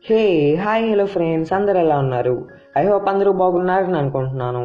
Hey hi hello friends, అందరు ఎలా ఉన్నారు? ఐ హోప్ అందరూ బాగున్నారని అనుకుంటున్నాను.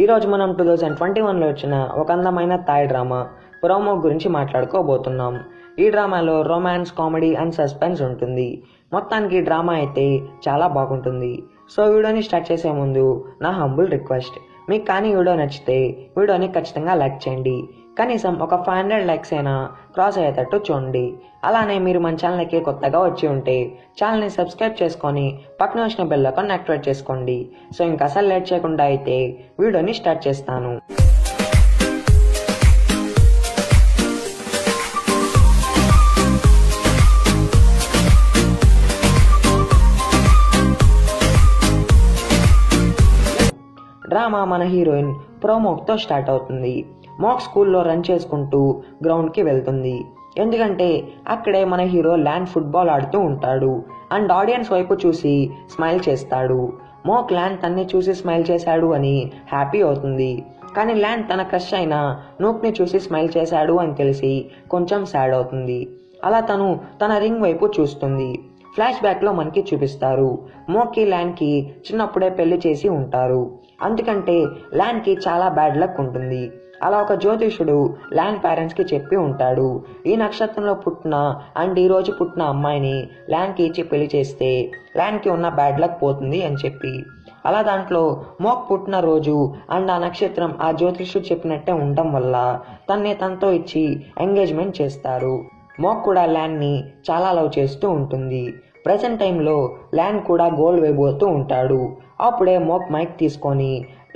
ఈరోజు మనం 2021లో వచ్చిన ఒక అందమైన థాయ్ డ్రామా ప్రోమో గురించి మాట్లాడుకోబోతున్నాం. ఈ డ్రామాలో రొమాన్స్, కామెడీ అండ్ సస్పెన్స్ ఉంటుంది. మొత్తానికి ఈ డ్రామా అయితే చాలా బాగుంటుంది. సో వీడియోని స్టార్ట్ చేసే ముందు నా హంబుల్ రిక్వెస్ట్, మీకు కానీ వీడియో నచ్చితే వీడియోని ఖచ్చితంగా లైక్ చేయండి. కనీసం ఒక 500 లైక్స్ అయినా క్రాస్ అయ్యేటట్టు చూడండి. అలానే మీరు మన ఛానల్కి కొత్తగా వచ్చి ఉంటే ఛానల్ని సబ్స్క్రైబ్ చేసుకొని పక్కన వచ్చిన బెల్ ఐకాన్ యాక్టివేట్ చేసుకోండి. సో ఇంకా అసలు లేట్ చేయకుండా అయితే వీడియోని స్టార్ట్ చేస్తాను. డ్రామా మన హీరోయిన్ ప్రోమోక్తో స్టార్ట్ అవుతుంది. మోక్ స్కూల్లో రన్ చేసుకుంటూ గ్రౌండ్కి వెళ్తుంది. ఎందుకంటే అక్కడే మన హీరో ల్యాన్ ఫుట్బాల్ ఆడుతూ ఉంటాడు అండ్ ఆడియన్స్ వైపు చూసి స్మైల్ చేస్తాడు. మోక్ ల్యాన్ తన్ని చూసి స్మైల్ చేశాడు అని హ్యాపీ అవుతుంది. కానీ ల్యాన్ తన క్రష్ అయిన నూక్ని చూసి స్మైల్ చేశాడు అని తెలిసి కొంచెం సాడ్ అవుతుంది. అలా తను తన రింగ్ వైపు చూస్తుంది. ఫ్లాష్ బ్యాక్లో మనకి చూపిస్తారు, మోక్కి ల్యాన్కి చిన్నప్పుడే పెళ్లి చేసి ఉంటారు. అందుకంటే ల్యాన్కి చాలా బ్యాడ్ లక్ ఉంటుంది. అలా ఒక జ్యోతిషుడు ల్యాన్ పేరెంట్స్కి చెప్పి ఉంటాడు, ఈ నక్షత్రంలో పుట్టిన అండ్ ఈ రోజు పుట్టిన అమ్మాయిని ల్యాన్కి ఇచ్చి పెళ్లి చేస్తే ల్యాన్కి ఉన్న బ్యాడ్ లక్ పోతుంది అని చెప్పి. అలా దాంట్లో మోక్ పుట్టిన రోజు అండ్ ఆ నక్షత్రం ఆ జ్యోతిషుడు చెప్పినట్టే ఉండడం వల్ల తనతో ఇచ్చి ఎంగేజ్మెంట్ చేస్తారు. మోక్ కూడా ల్యాన్ని చాలా లవ్ చేస్తూ ఉంటుంది. ప్రజెంట్ టైంలో ల్యాన్ కూడా గోల్ వేయబోతూ ఉంటాడు. అప్పుడే మోక్ మైక్ తీసుకొని,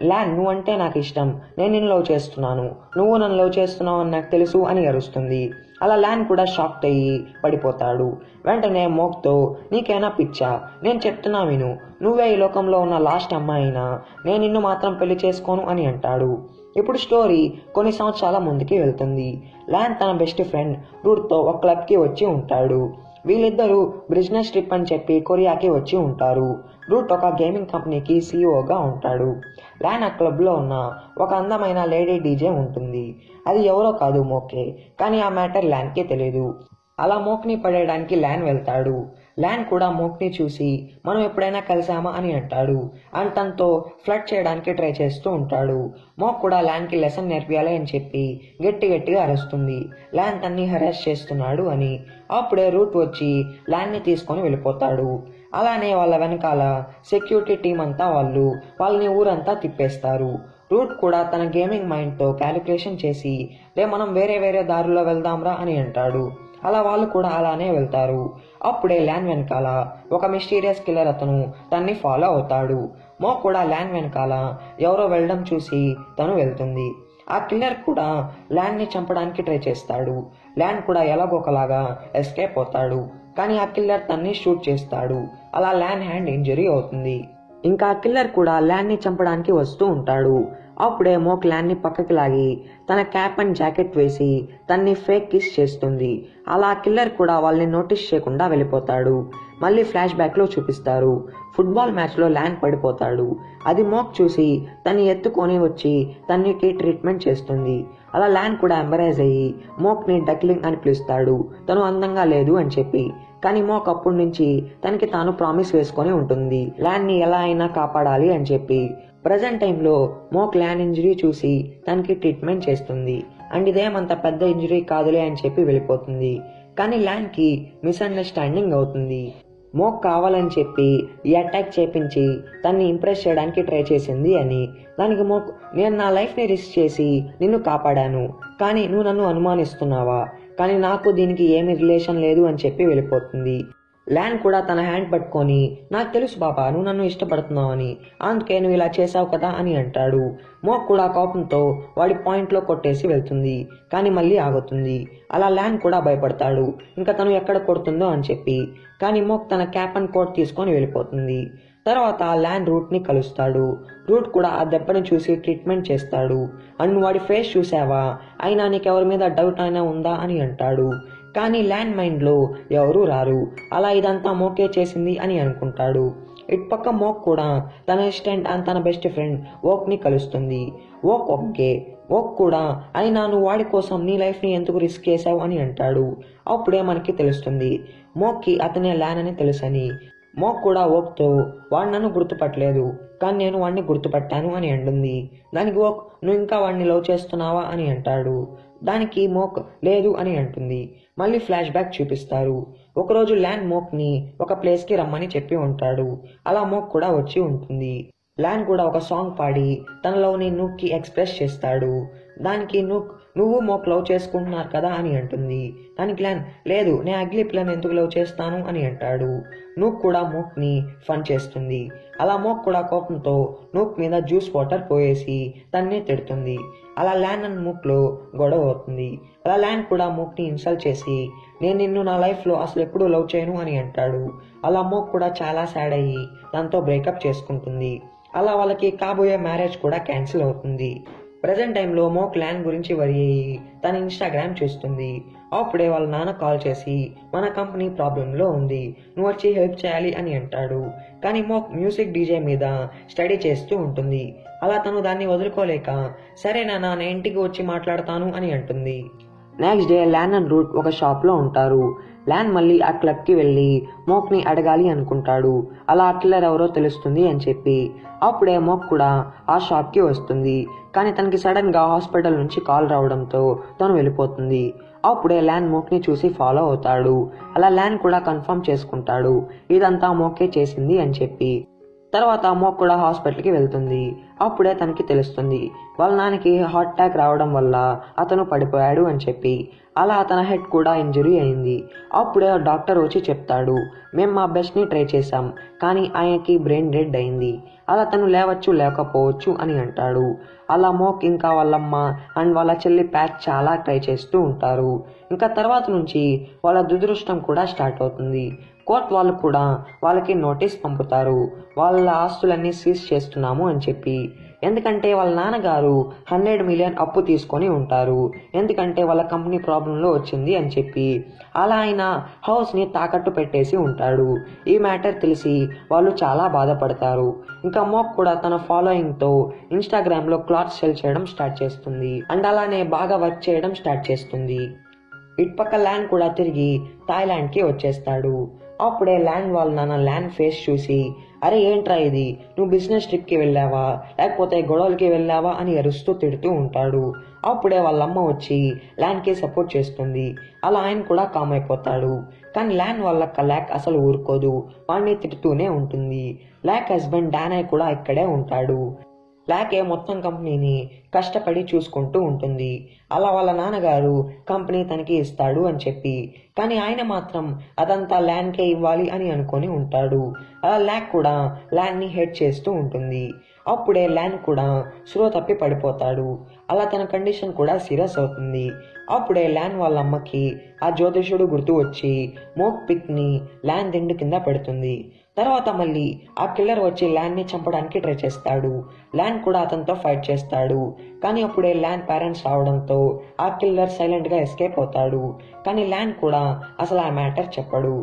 ల్యాన్ నువ్వంటే నాకు ఇష్టం, నేను నిన్ను లవ్ చేస్తున్నాను, నువ్వు నన్ను లవ్ చేస్తున్నావు అని నాకు తెలుసు అని అరుస్తుంది. అలా ల్యాన్ కూడా షాక్ అయ్యి పడిపోతాడు. వెంటనే మోక్తో, నీకైనా పిచ్చా, నేను చెప్తున్నా విను, నువ్వే ఈ లోకంలో ఉన్న లాస్ట్ అమ్మాయినా, నేను నిన్ను మాత్రం పెళ్లి చేసుకోను అని అంటాడు. ఇప్పుడు స్టోరీ కొన్ని సంవత్సరాల ముందుకి వెళ్తుంది. ల్యాన్ తన బెస్ట్ ఫ్రెండ్ రూట్తో ఒక క్లబ్కి వచ్చి ఉంటాడు. వీళ్ళిద్దరూ బిజినెస్ ట్రిప్ అని చెప్పి కొరియాకి వచ్చి ఉంటారు. రూట్ ఒక గేమింగ్ కంపెనీకి సీఈఓగా ఉంటాడు. ల్యాన్ ఆ క్లబ్లో ఉన్న ఒక అందమైన లేడీ డీజే ఉంటుంది. అది ఎవరో కాదు, మోకే. కానీ ఆ మ్యాటర్ ల్యాన్కే తెలియదు. అలా మోక్ని పడేయడానికి ల్యాన్ వెళ్తాడు. ల్యాన్ కూడా మోక్ని చూసి మనం ఎప్పుడైనా కలిసామా అని అంటాడు అండ్ తనతో ఫ్లర్ట్ చేయడానికి ట్రై చేస్తూ ఉంటాడు. మోక్ కూడా ల్యాన్కి లెసన్ నేర్పియాలి అని చెప్పి గట్టిగా అరుస్తుంది, ల్యాన్ తన్ని హెరాస్ చేస్తున్నాడు అని. అప్పుడే రూట్ వచ్చి ల్యాన్ని తీసుకొని వెళ్ళిపోతాడు. అలానే వాళ్ళ వెనకాల సెక్యూరిటీ టీం అంతా వాళ్ళని ఊరంతా తిప్పేస్తారు. రూట్ కూడా తన గేమింగ్ మైండ్తో క్యాలిక్యులేషన్ చేసి, మనం వేరే దారిలో వెళ్దాంరా అని అంటాడు. అలా వాళ్ళు కూడా అలానే వెళ్తారు. అప్పుడే ల్యాన్ వెనకాల ఒక మిస్టీరియస్ కిల్లర్ అతను తన్ని ఫాలో అవుతాడు. మోక్ కూడా ల్యాన్ వెనకాల ఎవరో వెళ్ళడం చూసి తను వెళ్తుంది. ఆ కిల్లర్ కూడా ల్యాన్ని చంపడానికి ట్రై చేస్తాడు. ల్యాన్ కూడా ఎలాగోకలాగా ఎస్కేప్ అవుతాడు. కానీ ఆ కిల్లర్ తన్ని షూట్ చేస్తాడు. అలా ల్యాన్ హ్యాండ్ ఇంజరీ అవుతుంది. ఇంకా ఆ కిల్లర్ కూడా ల్యాన్ని చంపడానికి వస్తూ ఉంటాడు. అప్పుడే మోక్ ల్యాన్ని పక్కకి లాగి తన క్యాప్ అండ్ జాకెట్ వేసి తన్ని ఫేక్ కిస్ చేస్తుంది. అలా కిల్లర్ కూడా వాళ్ళని నోటీస్ చేయకుండా వెళ్ళిపోతాడు. మళ్ళీ ఫ్లాష్ బ్యాక్లో చూపిస్తారు, ఫుట్బాల్ మ్యాచ్లో ల్యాన్ పడిపోతాడు. అది మోక్ చూసి తన్ని ఎత్తుకొని వచ్చి తన్నికి ట్రీట్మెంట్ చేస్తుంది. అలా ల్యాన్ కూడా ఎంబరైజ్ అయ్యి మోక్ని డక్లింగ్ అని పిలుస్తాడు, తను అందంగా లేదు అని చెప్పి. కానీ మోక్ అప్పటి నుంచి తనకి తాను ప్రామిస్ వేసుకొని ఉంటుంది, ల్యాన్ని ఎలా అయినా కాపాడాలి అని చెప్పి. ప్రజెంట్ టైంలో మోక్ ల్యాన్ ఇంజరీ చూసి తనకి ట్రీట్మెంట్ చేస్తుంది అండ్ ఇదేమంత పెద్ద ఇంజరీ కాదులే అని చెప్పి వెళ్ళిపోతుంది. కానీ ల్యాన్కి మిస్అండర్స్టాండింగ్ అవుతుంది. మోక్ కావాలని చెప్పి ఈ అటాక్ చేపించి తన్ని ఇంప్రెస్ చేయడానికి ట్రై చేసింది అని. దానికి మోక్, నేను నా లైఫ్ని రిస్క్ చేసి నిన్ను కాపాడాను, కానీ నువ్వు నన్ను అనుమానిస్తున్నావా, కానీ నాకు దీనికి ఏమీ రిలేషన్ లేదు అని చెప్పి వెళ్ళిపోతుంది. ల్యాన్ కూడా తన హ్యాండ్ పట్టుకొని, నాకు తెలుసు బాబా నువ్వు నన్ను ఇష్టపడుతున్నావు అని, అందుకే నువ్వు ఇలా చేసావు కదా అని అంటాడు. మోక్ కూడా కోపంతో వాడి పాయింట్లో కొట్టేసి వెళ్తుంది. కానీ మళ్ళీ ఆగుతుంది. అలా ల్యాన్ కూడా భయపడతాడు, ఇంకా తను ఎక్కడ కొడుతుందో అని చెప్పి. కానీ మోక్ తన క్యాప్ అండ్ కోట్ తీసుకొని వెళ్ళిపోతుంది. తర్వాత ల్యాన్ రూట్ని కలుస్తాడు. రూట్ కూడా ఆ దెబ్బని చూసి ట్రీట్మెంట్ చేస్తాడు అండ్ వాడి ఫేస్ చూసావా, అయినా నీకెవరి మీద డౌట్ అయినా ఉందా అని అంటాడు. కానీ ల్యాన్ మైండ్లో ఎవరూ రారు. అలా ఇదంతా మోకే చేసింది అని అనుకుంటాడు. ఇటుపక్క మోక్ కూడా తన అసిస్టెంట్ అండ్ తన బెస్ట్ ఫ్రెండ్ ఓక్ని కలుస్తుంది. ఓక్ కూడా, అయినా నువ్వు వాడి కోసం నీ లైఫ్ని ఎందుకు రిస్క్ చేసావు అని అంటాడు. అప్పుడే మనకి తెలుస్తుంది మోక్కి అతనే ల్యాన్ అని తెలుసని. మోక్ కూడా ఓక్తో వాడు నన్ను గుర్తుపట్టలేదు, కానీ నేను వాడిని గుర్తుపట్టాను అని అంటుంది. దానికి ఓక్ నువ్వు ఇంకా వాడిని లవ్ చేస్తున్నావా అని అంటాడు. దానికి మోక్ లేదు అని అంటుంది. మళ్ళీ ఫ్లాష్ బ్యాక్ చూపిస్తారు. ఒకరోజు ల్యాన్ మోక్ని ఒక ప్లేస్కి రమ్మని చెప్పి ఉంటాడు. అలా మోక్ కూడా వచ్చి ఉంటుంది. ల్యాన్ కూడా ఒక సాంగ్ పాడి తన లవ్ని నూక్కి ఎక్స్ప్రెస్ చేస్తాడు. దానికి నువ్వు మోక్ లవ్ చేసుకుంటున్నారు కదా అని అంటుంది. దానికి ల్యాన్ లేదు, నేను అగ్లీ పిల్లని ఎందుకు లవ్ చేస్తాను అని అంటాడు. నూక్ కూడా మోక్ని ఫన్ చేస్తుంది. అలా మోక్ కూడా కోపంతో నూక్ మీద జ్యూస్ వాటర్ పోయేసి తన్నే తిడుతుంది. అలా ల్యాన్ అండ్ మూక్లో గొడవ అవుతుంది. అలా ల్యాన్ కూడా మూక్ని ఇన్సల్ట్ చేసి నేను నిన్ను నా లైఫ్లో అసలు ఎప్పుడూ లవ్ చేయను అని అంటాడు. అలా మోక్ కూడా చాలా సాడ్ అయ్యి దాంతో బ్రేకప్ చేసుకుంటుంది. అలా వాళ్ళకి కాబోయే మ్యారేజ్ కూడా క్యాన్సిల్ అవుతుంది. ప్రజెంట్ టైంలో మోక్ ల్యాన్ గురించి వరి అయ్యి తన ఇన్స్టాగ్రామ్ చూస్తుంది. అప్పుడే వాళ్ళ నాన్న కాల్ చేసి మన కంపెనీ ప్రాబ్లంలో ఉంది, నువ్వు వచ్చి హెల్ప్ చేయాలి అని అంటాడు. కానీ మోక్ మ్యూజిక్ డీజే మీద స్టడీ చేస్తూ ఉంటుంది. అలా తను దాన్ని వదులుకోలేక సరే నాన్న నేను ఇంటికి వచ్చి మాట్లాడతాను అని అంటుంది. Next day Lan and Root ఒక షాప్లో ఉంటారు. ల్యాన్ మళ్ళీ ఆ క్లబ్కి వెళ్ళి మోక్ని అడగాలి అనుకుంటాడు. అలా ఆ కిల్లర్ ఎవరో తెలుస్తుంది అని చెప్పి అప్పుడే మోక్ కూడా ఆ షాప్కి వస్తుంది. కానీ తనకి సడన్గా హాస్పిటల్ నుంచి కాల్ రావడంతో తను వెళ్ళిపోతుంది. అప్పుడే ల్యాన్ మోక్ని చూసి ఫాలో అవుతాడు. అలా ల్యాన్ కూడా కన్ఫర్మ్ చేసుకుంటాడు ఇదంతా మోకే చేసింది అని చెప్పి. తర్వాత మోక్ కూడా హాస్పిటల్కి వెళ్తుంది. అప్పుడే తనకి తెలుస్తుంది వాళ్ళ నాన్నకి హార్ట్ అటాక్ రావడం వల్ల అతను పడిపోయాడు అని చెప్పి. అలా అతని హెడ్ కూడా ఇంజరీ అయింది. అప్పుడే డాక్టర్ వచ్చి చెప్తాడు మేము మా బెస్ట్ని ట్రై చేశాం, కానీ ఆయనకి బ్రెయిన్ డెడ్ అయింది, అలా తను లేవచ్చు లేకపోవచ్చు అని అంటాడు. అలా మోక్ ఇంకా వాళ్ళమ్మ అండ్ వాళ్ళ చెల్లి ప్యాచ్ చాలా ట్రై చేస్తూ ఉంటారు. ఇంకా తర్వాత నుంచి వాళ్ళ దురదృష్టం కూడా స్టార్ట్ అవుతుంది. కోర్ట్ వాళ్ళు కూడా వాళ్ళకి నోటీస్ పంపుతారు వాళ్ళ ఆస్తులన్నీ సీజ్ చేస్తున్నాము అని చెప్పి. ఎందుకంటే వాళ్ళ నాన్నగారు 100 మిలియన్ అప్పు తీసుకొని ఉంటారు, ఎందుకంటే వాళ్ళ కంపెనీ ప్రాబ్లంలో వచ్చింది అని చెప్పి. అలా ఆయన హౌస్ని తాకట్టు పెట్టేసి ఉంటాడు. ఈ మ్యాటర్ తెలిసి వాళ్ళు చాలా బాధపడతారు. ఇంకా మోక్ కూడా తన ఫాలోయింగ్తో ఇన్స్టాగ్రామ్లో క్లాత్స్ సెల్ చేయడం స్టార్ట్ చేస్తుంది అండ్ అలానే బాగా వర్క్ చేయడం స్టార్ట్ చేస్తుంది. ఇటుపక్క ల్యాన్ కూడా తిరిగి థాయిలాండ్కి వచ్చేస్తాడు. అప్పుడే ల్యాన్ వాళ్ళ నాన్న ల్యాన్ ఫేస్ చూసి అరే ఏంట్రా ఇది, నువ్వు బిజినెస్ ట్రిప్కి వెళ్ళావా లేకపోతే గొడవలకి వెళ్ళావా అని అరుస్తూ తిడుతూ ఉంటాడు. అప్పుడే వాళ్ళమ్మ వచ్చి ల్యాన్కి సపోర్ట్ చేస్తుంది. అలా ఆయన కూడా కామ్ అయిపోతాడు. కానీ ల్యాన్ వాళ్ళ ల్యాక్ అసలు ఊరుకోదు, వాడిని తిడుతూనే ఉంటుంది. ల్యాక్ హస్బెండ్ డానయ్ కూడా ఇక్కడే ఉంటాడు. ల్యాకే మొత్తం కంపెనీని కష్టపడి చూసుకుంటూ ఉంటుంది. అలా వాళ్ళ నాన్నగారు కంపెనీ తనకి ఇస్తాడు అని చెప్పి, కానీ ఆయన మాత్రం అదంతా ల్యాన్కే ఇవ్వాలి అని అనుకొని ఉంటాడు. అలా ల్యాక్ కూడా ల్యాన్ని హెడ్ చేస్తూ ఉంటుంది. అప్పుడే ల్యాన్ కూడా స్లో తప్పి పడిపోతాడు. అలా తన కండిషన్ కూడా సీరియస్ అవుతుంది. అప్పుడే ల్యాన్ వాళ్ళ అమ్మకి ఆ జ్యోతిషుడు గుర్తు వచ్చి మోక్ పిక్ని ల్యాన్ దిండు కింద పెడుతుంది. తర్వాత మళ్ళీ ఆ కిల్లర్ వచ్చి ల్యాన్ని చంపడానికి ట్రై చేస్తాడు. ల్యాన్ కూడా అతనితో ఫైట్ చేస్తాడు. కానీ అప్పుడే ల్యాన్ పేరెంట్స్ రావడంతో ఆ కిల్లర్ సైలెంట్గా ఎస్కేప్ అవుతాడు. కానీ ల్యాన్ కూడా అసలు ఆ మ్యాటర్ చెప్పడు.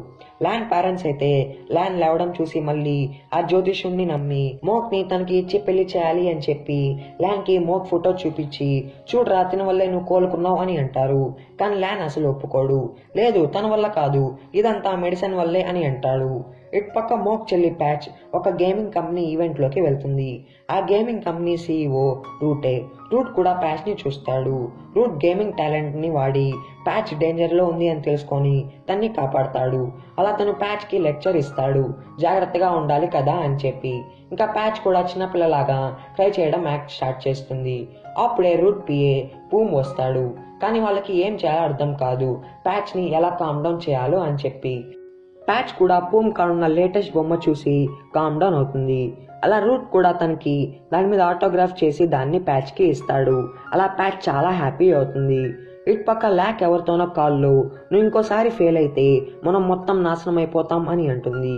ల్యాన్ పేరెంట్స్ అయితే ల్యాన్ లేవడం చూసి మళ్ళీ ఆ జ్యోతిషుణ్ణి నమ్మి మోక్ని తనకి ఇచ్చి పెళ్లి చేయాలి అని చెప్పి ల్యాన్కి మోక్ ఫోటో చూపించి చూడరా తిన వల్లే నువ్వు కోలుకున్నావు అని అంటారు. కానీ ల్యాన్ అసలు ఒప్పుకోడు. లేదు తన వల్ల కాదు, ఇదంతా మెడిసిన్ వల్లే అని అంటాడు. ఇటుపక్క మోక్ చెల్లి ప్యాచ్ ఒక గేమింగ్ కంపెనీ ఈవెంట్లోకి వెళ్తుంది. ఆ గేమింగ్ కంపెనీ CEO రూటే. రూట్ కూడా ప్యాచ్ని చూస్తాడు. రూట్ గేమింగ్ టాలెంట్ని వాడి ప్యాచ్ డేంజర్లో ఉంది అని తెలుసుకొని తన్ని కాపాడతాడు. అలా తను ప్యాచ్కి లెక్చర్ ఇస్తాడు జాగ్రత్తగా ఉండాలి కదా అని చెప్పి. ఇంకా ప్యాచ్ కూడా చిన్నపిల్లలాగా ట్రై చేయడం యాక్ట్ స్టార్ట్ చేస్తుంది. అప్పుడే రూట్ PA పూమ్ వస్తాడు. కానీ వాళ్ళకి ఏం చేయాలో అర్థం కాదు, ప్యాచ్ని ఎలా కామ్ డౌన్ చేయాలో అని చెప్పి. ప్యాచ్ కూడా పూమ్ కానున్న లేటెస్ట్ బొమ్మ చూసి కామ్ డౌన్ అవుతుంది. అలా రూట్ కూడా తనకి దాని మీద ఆటోగ్రాఫ్ చేసి దాన్ని ప్యాచ్కి ఇస్తాడు. అలా ప్యాచ్ చాలా హ్యాపీ అవుతుంది. ఇటుపక్క ల్యాక్ ఎవరితోనో కాల్లో నువ్వు ఇంకోసారి ఫెయిల్ అయితే మనం మొత్తం నాశనం అయిపోతాం అని అంటుంది.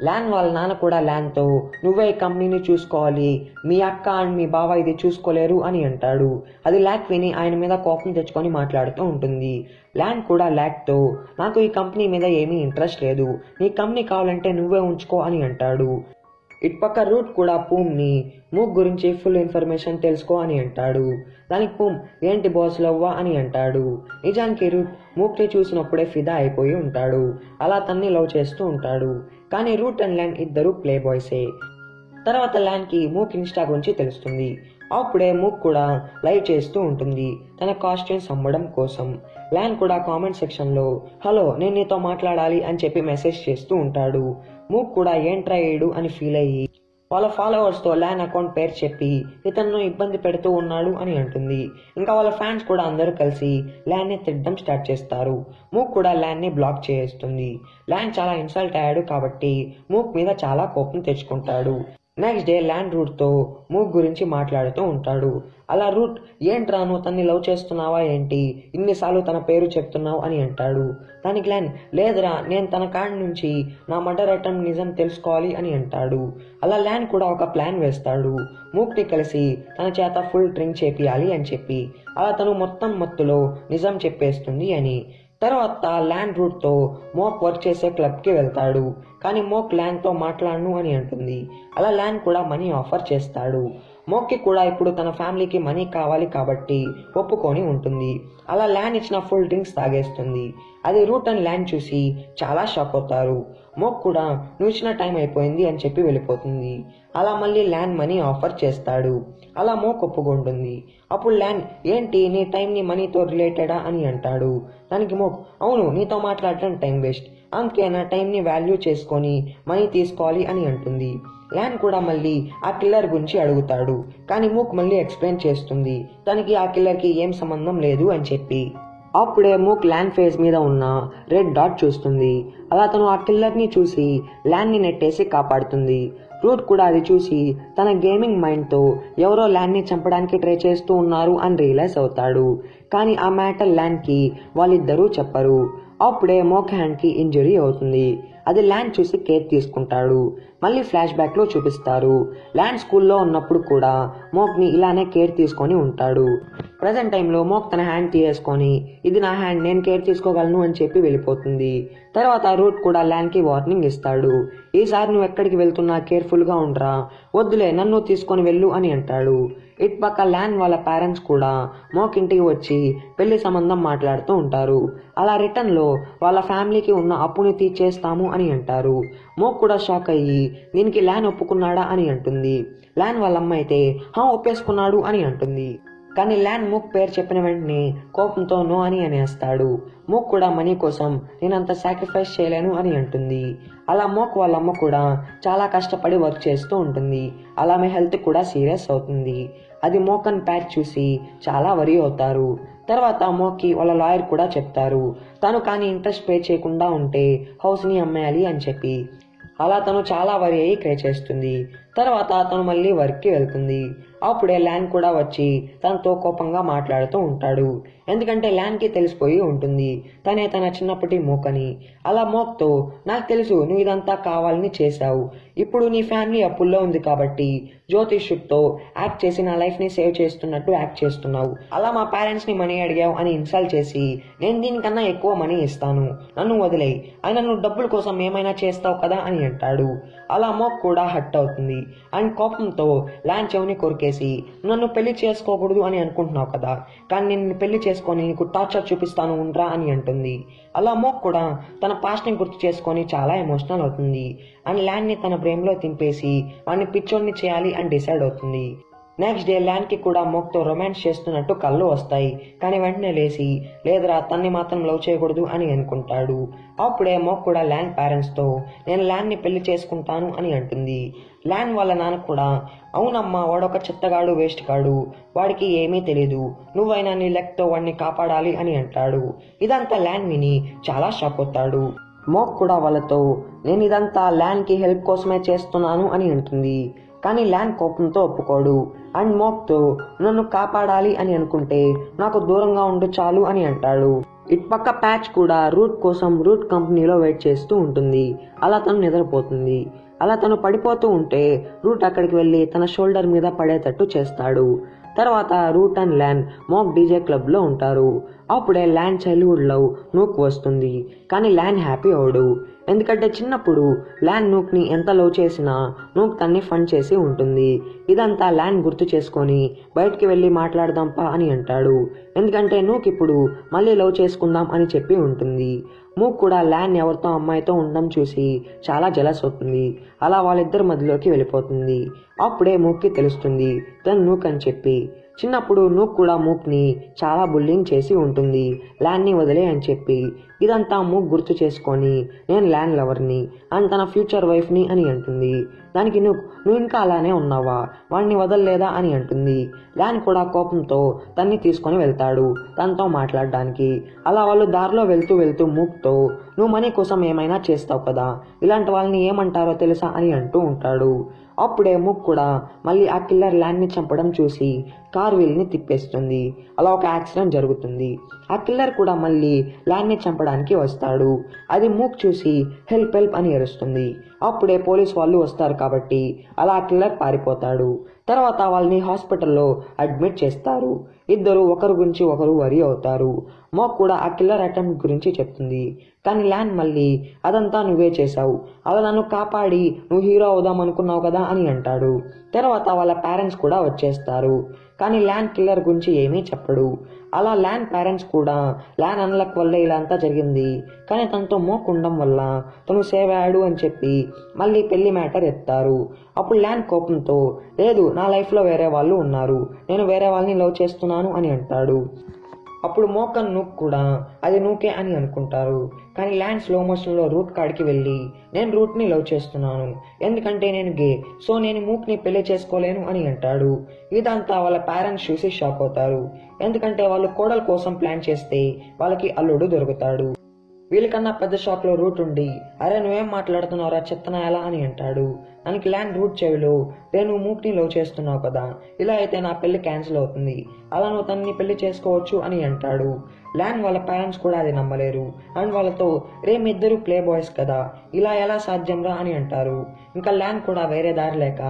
ల్యాన్ వాళ్ళ నాన్న కూడా ల్యాన్తో నువ్వే ఈ కంపెనీని చూసుకోవాలి, మీ అక్క అండ్ మీ బావ ఇది చూసుకోలేరు అని అంటాడు. అది ల్యాక్ విని ఆయన మీద కోపం తెచ్చుకొని మాట్లాడుతూ ఉంటుంది. ల్యాన్ కూడా ల్యాక్తో నాకు ఈ కంపెనీ మీద ఏమీ ఇంట్రెస్ట్ లేదు, నీ కంపెనీ కావాలంటే నువ్వే ఉంచుకో అని అంటాడు. ఇటుపక్క రూట్ కూడా పూమ్ని మూక్ గురించి ఫుల్ ఇన్ఫర్మేషన్ తెలుసుకో అని అంటాడు. దానికి పూమ్ ఏంటి బాస్ లవ్వా అని అంటాడు. నిజానికి రూట్ మూక్ని చూసినప్పుడే ఫిదా అయిపోయి ఉంటాడు. అలా తన్ని లవ్ చేస్తూ ఉంటాడు. కానీ రూట్ అండ్ ల్యాన్ ఇద్దరు ప్లే బాయ్సే. తర్వాత ల్యాన్కి మూక్ ఇన్స్టా గురించి తెలుస్తుంది. అప్పుడే మూక్ కూడా లైవ్ చేస్తూ ఉంటుంది తన కాస్ట్యూమ్స్ అమ్మడం కోసం. ల్యాన్ కూడా కామెంట్ సెక్షన్లో హలో నేను నీతో మాట్లాడాలి అని చెప్పి మెసేజ్ చేస్తూ ఉంటాడు. మూక్ కూడా ఏంట్రా ఏడు అని ఫీల్ అయ్యి వాళ్ళ ఫాలోవర్స్తో ల్యాన్ అకౌంట్ పేరు చెప్పి ఇతను ఇబ్బంది పెడుతూ ఉన్నాడు అని అంటుంది. ఇంకా వాళ్ళ ఫ్యాన్స్ కూడా అందరూ కలిసి ల్యాన్ని తిట్టడం స్టార్ట్ చేస్తారు. మూక్ కూడా ల్యాన్ని బ్లాక్ చేస్తుంది. ల్యాన్ చాలా ఇన్సల్ట్ అయ్యాడు కాబట్టి మూక్ మీద చాలా కోపం తెచ్చుకుంటాడు. నెక్స్ట్ డే ల్యాన్ రూట్తో మూక్ గురించి మాట్లాడుతూ ఉంటాడు. అలా రూట్ ఏంట్రా నువ్వు తన్ని లవ్ చేస్తున్నావా ఏంటి, ఇన్నిసార్లు తన పేరు చెప్తున్నావు అని అంటాడు. దానికి ల్యాన్ లేదురా నేను తన కాడి నుంచి నా మర్డర్ అటెంప్ట్ నిజం తెలుసుకోవాలి అని అంటాడు. అలా ల్యాన్ కూడా ఒక ప్లాన్ వేస్తాడు. మూక్ని కలిసి తన చేత ఫుల్ డ్రింక్ చేపియాలి అని చెప్పి. అలా తను మొత్తం మత్తులో నిజం చెప్పేస్తుంది అని. తర్వాత ల్యాన్ రూట్తో మోక్ వర్క్ చేసే క్లబ్కి వెళ్తాడు. కానీ మోక్ ల్యాన్తో మాట్లాడను అని అంటుంది. అలా ల్యాన్ కూడా మనీ ఆఫర్ చేస్తాడు. మోక్కి కూడా ఇప్పుడు తన ఫ్యామిలీకి మనీ కావాలి కాబట్టి ఒప్పుకొని ఉంటుంది. అలా ల్యాన్ ఇచ్చిన ఫుల్ డ్రింక్స్ తాగేస్తుంది. అది రూట్ అండ్ ల్యాన్ చూసి చాలా షాక్ అవుతారు. మోక్ కూడా నువ్వు ఇచ్చిన టైం అయిపోయింది అని చెప్పి వెళ్ళిపోతుంది. అలా మళ్ళీ ల్యాన్ మనీ ఆఫర్ చేస్తాడు. అలా మోక్ ఒప్పుకుంటుంది. అప్పుడు ల్యాన్ ఏంటి నీ టైంని మనీతో రిలేటెడా అని అంటాడు. దానికి మోక్ అవును నీతో మాట్లాడటం టైం వేస్ట్, అందుకే నా టైంని వాల్యూ చేసుకొని మనీ తీసుకోవాలి అని అంటుంది. ల్యాన్ కూడా మళ్ళీ ఆ కిల్లర్ గురించి అడుగుతాడు. కానీ మూక్ మళ్ళీ ఎక్స్ప్లెయిన్ చేస్తుంది తనకి ఆ కిల్లర్కి ఏం సంబంధం లేదు అని చెప్పి. అప్పుడే మూక్ ల్యాన్ ఫేస్ మీద ఉన్న రెడ్ డాట్ చూస్తుంది. అలా తను ఆ కిల్లర్ని చూసి ల్యాన్ని నెట్టేసి కాపాడుతుంది. రూట్ కూడా అది చూసి తన గేమింగ్ మైండ్తో ఎవరో ల్యాన్ని చంపడానికి ట్రై చేస్తూ ఉన్నారు అని రియలైజ్ అవుతాడు. కానీ ఆ మ్యాటర్ ల్యాన్కి వాళ్ళిద్దరూ చెప్పరు. అప్పుడే మోక్ హ్యాండ్కి ఇంజరీ అవుతుంది. అది ల్యాన్ చూసి కేర్ తీసుకుంటాడు. మళ్ళీ ఫ్లాష్ బ్యాక్లో చూపిస్తారు. ల్యాన్ స్కూల్లో ఉన్నప్పుడు కూడా మోక్ని ఇలానే కేర్ తీసుకొని ఉంటాడు. ప్రజెంట్ టైంలో మోక్ తన హ్యాండ్ తీసేసుకొని ఇది నా హ్యాండ్ నేను కేర్ తీసుకోగలను అని చెప్పి వెళ్ళిపోతుంది. తర్వాత రూట్ కూడా ల్యాన్కి వార్నింగ్ ఇస్తాడు. ఈసారి నువ్వు ఎక్కడికి వెళ్తున్నా కేర్ఫుల్గా ఉండరా, వద్దులే నన్ను తీసుకొని వెళ్ళు అని అంటాడు. ఇటుపక్క ల్యాన్ వాళ్ళ పేరెంట్స్ కూడా మోక్ ఇంటికి వచ్చి పెళ్లి సంబంధం మాట్లాడుతూ ఉంటారు. అలా రిటర్న్లో వాళ్ళ ఫ్యామిలీకి ఉన్న అప్పుని తీర్చేస్తాము అని అంటారు. మోక్ కూడా షాక్ అయ్యి దీనికి ల్యాన్ ఒప్పుకున్నాడా అని అంటుంది. ల్యాన్ వాళ్ళ అమ్మ అయితే ఒప్పేసుకున్నాడు అని అంటుంది. కానీ ల్యాన్ మూక్ పేరు చెప్పిన వెంటనే కోపంతో నో అని అనేస్తాడు. మూక్ కూడా మనీ కోసం నేనంత సాక్రిఫైస్ చేయలేను అని అంటుంది. అలా మోక్ వాళ్ళ అమ్మ కూడా చాలా కష్టపడి వర్క్ చేస్తూ ఉంటుంది. అలా ఆమె హెల్త్ కూడా సీరియస్ అవుతుంది. అది మోక్ అండ్ ప్యాట్ చూసి చాలా వరీ అవుతారు. తర్వాత మోక్కి వాళ్ళ లాయర్ కూడా చెప్తారు తను కానీ ఇంట్రెస్ట్ పే చేయకుండా ఉంటే హౌస్ని అమ్మేయాలి అని చెప్పి. అలా తను చాలా వరీ అయ్యి క్రే చేస్తుంది. తర్వాత తను మళ్ళీ వర్క్కి వెళ్తుంది. అప్పుడే ల్యాన్ కూడా వచ్చి తనతో కోపంగా మాట్లాడుతూ ఉంటాడు. ఎందుకంటే ల్యాన్కి తెలిసిపోయి ఉంటుంది తనే తన చిన్నప్పటి మోక్ అని. అలా మోక్తో నాకు తెలుసు నువ్వు ఇదంతా కావాలని చేశావు, ఇప్పుడు నీ ఫ్యామిలీ అప్పుల్లో ఉంది కాబట్టి జ్యోతిష్యుడితో యాక్ట్ చేసి నా లైఫ్ని సేవ్ చేస్తున్నట్టు యాక్ట్ చేస్తున్నావు, అలా మా పేరెంట్స్ని మనీ అడిగావు అని ఇన్సల్ట్ చేసి నేను దీనికన్నా ఎక్కువ మనీ ఇస్తాను, నన్ను వదిలేయి, అయినా నువ్వు డబ్బుల కోసం ఏమైనా చేస్తావు కదా అని అంటాడు. అలా మోక్ కూడా హట్ అవుతుంది. అండ్ కోపంతో ల్యాన్ చెవిని కొరికేసి నన్ను పెళ్లి చేసుకోకూడదు అని అనుకుంటున్నావు కదా, కానీ నేను పెళ్లి చేసుకొని నీకు టార్చర్ చూపిస్తాను ఉండ్రా అని అంటుంది. అలా మోక్ కూడా తన పాస్ట్ని గుర్తు చేసుకొని చాలా ఎమోషనల్ అవుతుంది. అండ్ ల్యాన్ని తన బ్రెయిన్లో తింపేసి వాడిని పిచ్చోడిని చేయాలి అని డిసైడ్ అవుతుంది. నెక్స్ట్ డే ల్యాన్కి కూడా మోక్తో రొమాన్స్ చేస్తున్నట్టు కళ్ళు వస్తాయి. కానీ వెంటనే లేచి లేదురా తన్ని మాత్రం లవ్ చేయకూడదు అని అనుకుంటాడు. అప్పుడే మోక్ కూడా ల్యాన్ పేరెంట్స్తో నేను ల్యాన్ని పెళ్లి చేసుకుంటాను అని అంటుంది. ల్యాన్ వాళ్ళ నాన్న కూడా అవునమ్మా వాడొక చెత్తగాడు వేస్ట్ గాడు, వాడికి ఏమీ తెలీదు, నువ్వైనా నీ లెక్తో వాడిని కాపాడాలి అని అంటాడు. ఇదంతా ల్యాన్ విని చాలా షాక్ అవుతాడు. మోక్ కూడా వాళ్ళతో నేను ఇదంతా ల్యాన్కి హెల్ప్ కోసమే చేస్తున్నాను అని అంటుంది. కానీ ల్యాన్ కోపంతో ఒప్పుకోడు. అండ్ మోక్తో నన్ను కాపాడాలి అని అనుకుంటే నాకు దూరంగా ఉండు చాలు అని అంటాడు. ఇటుపక్క ప్యాచ్ కూడా రూట్ కోసం రూట్ కంపెనీలో వెయిట్ చేస్తూ ఉంటుంది. అలా తను నిద్రపోతుంది. అలా తను పడిపోతూ ఉంటే రూట్ అక్కడికి వెళ్ళి తన షోల్డర్ మీద పడేటట్టు చేస్తాడు. తర్వాత రూట్ అండ్ ల్యాన్ మాక్ డీజే క్లబ్లో ఉంటారు. అప్పుడే ల్యాన్ చైల్డ్హుడ్ లవ్ నూక్ వస్తుంది. కానీ ల్యాన్ హ్యాపీ అవడు. ఎందుకంటే చిన్నప్పుడు ల్యాన్ నూక్ని ఎంత లవ్ చేసినా నూక్ తన్ని ఫండ్ చేసి ఉంటుంది. ఇదంతా ల్యాన్ గుర్తు చేసుకొని బయటికి వెళ్ళి మాట్లాడదాంపా అని అంటాడు. ఎందుకంటే నూక్ ఇప్పుడు మళ్ళీ లవ్ చేసుకుందాం అని చెప్పి ఉంటుంది. మూక్ కూడా ల్యాన్ ఎవరితో అమ్మాయితో ఉండడం చూసి చాలా జలస్ అవుతుంది. అలా వాళ్ళిద్దరి మధ్యలోకి వెళ్ళిపోతుంది. అప్పుడే మూక్కి తెలుస్తుంది తను నూక్ అని చెప్పి. చిన్నప్పుడు నూక్ కూడా మూక్ని చాలా బుల్లింగ్ చేసి ఉంటుంది ల్యాన్ని వదిలే అని చెప్పి. ఇదంతా మూక్ గుర్తు చేసుకొని నేను ల్యాన్ లవర్ని అండ్ తన ఫ్యూచర్ వైఫ్ని అని అంటుంది. దానికి నువ్వు ఇంకా అలానే ఉన్నావా, వాడిని వదలలేదా అని అంటుంది. ల్యాన్ కూడా కోపంతో తన్ని తీసుకొని వెళ్తాడు తనతో మాట్లాడడానికి. అలా వాళ్ళు దారిలో వెళ్తూ వెళ్తూ మూక్తో నువ్వు మనీ కోసం ఏమైనా చేస్తావు కదా, ఇలాంటి వాళ్ళని ఏమంటారో తెలుసా అని అంటూ ఉంటాడు. అప్పుడే మూక్ కూడా మళ్ళీ ఆ కిల్లర్ ల్యాన్ని చంపడం చూసి కార్ వీల్ని తిప్పేస్తుంది. అలా ఒక యాక్సిడెంట్ జరుగుతుంది. ఆ కిల్లర్ కూడా మళ్ళీ ల్యాన్ని చంపడానికి వస్తాడు. అది మూక్ చూసి హెల్ప్ హెల్ప్ అని అరుస్తుంది. అప్పుడే పోలీస్ వాళ్ళు వస్తారు కాబట్టి అలా ఆ కిల్లర్ పారిపోతాడు. తర్వాత వాళ్ళని హాస్పిటల్లో అడ్మిట్ చేస్తారు. ఇద్దరు ఒకరి గురించి ఒకరు వరి అవుతారు. మాక్ కూడా ఆ కిల్లర్ అటెంప్ట్ గురించి చెప్తుంది. కానీ ల్యాన్ మళ్ళీ అదంతా నువ్వే చేశావు, అలా నన్ను కాపాడి నువ్వు హీరో అవుదాం అనుకున్నావు కదా అని అంటాడు. తర్వాత వాళ్ళ పేరెంట్స్ కూడా వచ్చేస్తారు. కానీ ల్యాన్ కిల్లర్ గురించి ఏమీ చెప్పడు. అలా ల్యాన్ పేరెంట్స్ కూడా ల్యాన్ అన్లక్ వల్ల ఇలా అంతా జరిగింది, కానీ తనతో మోక్ ఉండడం వల్ల తను సేవ్ అయ్యాడు అని చెప్పి మళ్ళీ పెళ్లి మ్యాటర్ ఎత్తారు. అప్పుడు ల్యాన్ కోపంతో లేదు, నా లైఫ్లో వేరే వాళ్ళు ఉన్నారు, నేను వేరే వాళ్ళని లవ్ చేస్తున్నాను అని అంటాడు. అప్పుడు మోక్ అండ్ నూక్ కూడా అది నూకే అని అనుకుంటారు. కానీ ల్యాన్ స్లో మోషన్లో రూట్ కాడికి వెళ్ళి నేను రూట్ని లవ్ చేస్తున్నాను, ఎందుకంటే నేను గే, సో నేను మూక్ని పెళ్లి చేసుకోలేను అని అంటాడు. ఇదంతా వాళ్ళ పేరెంట్స్ చూసి షాక్ అవుతారు. ఎందుకంటే వాళ్ళు కోడల కోసం ప్లాన్ చేస్తే వాళ్ళకి అల్లుడు దొరుకుతాడు. వీళ్ళకన్నా పెద్ద షాక్లో రూట్ ఉండి అరే నువ్వేం మాట్లాడుతున్నావురా చెత్తనా ఎలా అని అంటాడు. దానికి ల్యాన్ రూట్ చెవిలో నేను మూక్ని లవ్ చేస్తున్నావు కదా, ఇలా అయితే నా పెళ్లి క్యాన్సిల్ అవుతుంది, అలా నువ్వు తనని పెళ్లి చేసుకోవచ్చు అని అంటాడు. ల్యాన్ వాళ్ళ పేరెంట్స్ కూడా అది నమ్మలేరు అండ్ వాళ్ళతో రే మీ ఇద్దరు ప్లే బాయ్స్ కదా, ఇలా ఎలా సాధ్యంరా అని అంటారు. ఇంకా ల్యాన్ కూడా వేరే దారి లేక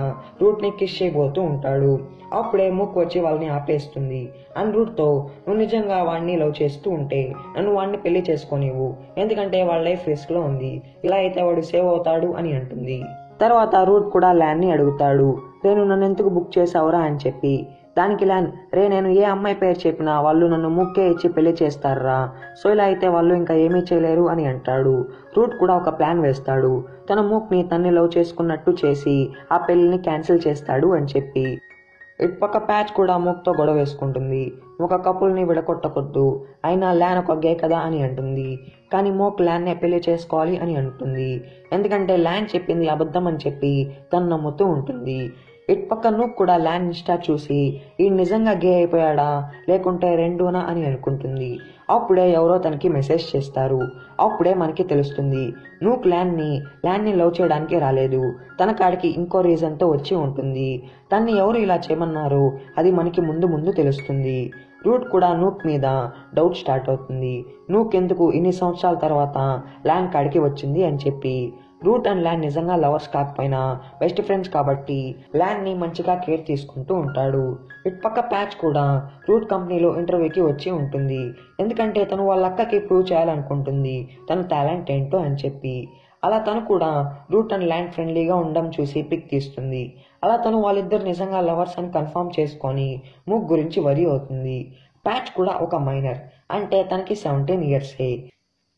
రూట్ని కిస్ చేయబోతూ ఉంటాడు. అప్పుడే మూక్ వచ్చి వాళ్ళని ఆపేస్తుంది అండ్ రూట్తో నువ్వు నిజంగా వాడిని లవ్ చేస్తూ ఉంటే నన్ను వాడిని పెళ్లి చేసుకోనివ్వు, ఎందుకంటే వాళ్ళ లైఫ్ రిస్క్లో ఉంది, ఇలా అయితే వాడు సేవ్ అవుతాడు అని అంటుంది. తర్వాత రూట్ కూడా ల్యాన్ని అడుగుతాడు నేను నన్ను ఎందుకు బుక్ చేసావురా అని చెప్పి. దానికి ల్యాన్ రే నేను ఏ అమ్మాయి పేరు చెప్పినా వాళ్ళు నన్ను ముక్కే ఇచ్చి పెళ్లి చేస్తారా, సో ఇలా అయితే వాళ్ళు ఇంకా ఏమీ చేయలేరు అని అంటాడు. రూట్ కూడా ఒక ప్లాన్ వేస్తాడు, తన మూక్ని తన్ని లవ్ చేసుకున్నట్టు చేసి ఆ పెళ్లిని క్యాన్సిల్ చేస్తాడు అని చెప్పి. ఇటుపక్క ప్యాచ్ కూడా మూక్తో గొడవ వేసుకుంటుంది. ఒక కపుల్ని విడగొట్టకొద్దు, అయినా ల్యాన్ ఒక గే కదా అని అంటుంది. కానీ మోక్ ల్యాన్నే పెళ్లి చేసుకోవాలి అని అంటుంది, ఎందుకంటే ల్యాన్ చెప్పింది అబద్ధం అని చెప్పి తను నమ్ముతూ ఉంటుంది. ఇటుపక్క నూక్ కూడా ల్యాన్ ఇన్స్టా చూసి ఈ నిజంగా గే అయిపోయాడా లేకుంటే రెండూనా అని అనుకుంటుంది. అప్పుడే ఎవరో తనకి మెసేజ్ చేస్తారు. అప్పుడే మనకి తెలుస్తుంది నూక్ ల్యాన్ని లవ్ చేయడానికి రాలేదు, తన కాడికి ఇంకో రీజన్తో వచ్చి ఉంటుంది. తన్ని ఎవరు ఇలా చేయమన్నారో అది మనకి ముందు తెలుస్తుంది. రూట్ కూడా నూక్ మీద డౌట్ స్టార్ట్ అవుతుంది, నూక్ ఎందుకు ఇన్ని సంవత్సరాల తర్వాత ల్యాన్ కాడికి వచ్చింది అని చెప్పి. రూట్ అండ్ ల్యాన్ నిజంగా లవర్స్ కాకపోయినా బెస్ట్ ఫ్రెండ్స్ కాబట్టి ల్యాన్ని మంచిగా కేర్ తీసుకుంటూ ఉంటాడు. ఇటుపక్క ప్యాచ్ కూడా రూట్ కంపెనీలో ఇంటర్వ్యూకి వచ్చి ఉంటుంది, ఎందుకంటే తను వాళ్ళ అక్కకి ప్రూవ్ చేయాలనుకుంటుంది తన టాలెంట్ ఏంటో అని చెప్పి. అలా తను కూడా రూట్ అండ్ ల్యాన్ ఫ్రెండ్లీగా ఉండడం చూసి పిక్ తీస్తుంది. అలా తను వాళ్ళిద్దరు నిజంగా లవర్స్ అని కన్ఫర్మ్ చేసుకొని మూక్ గురించి వరి అవుతుంది. ప్యాచ్ కూడా ఒక మైనర్, అంటే తనకి 17 ఇయర్సే,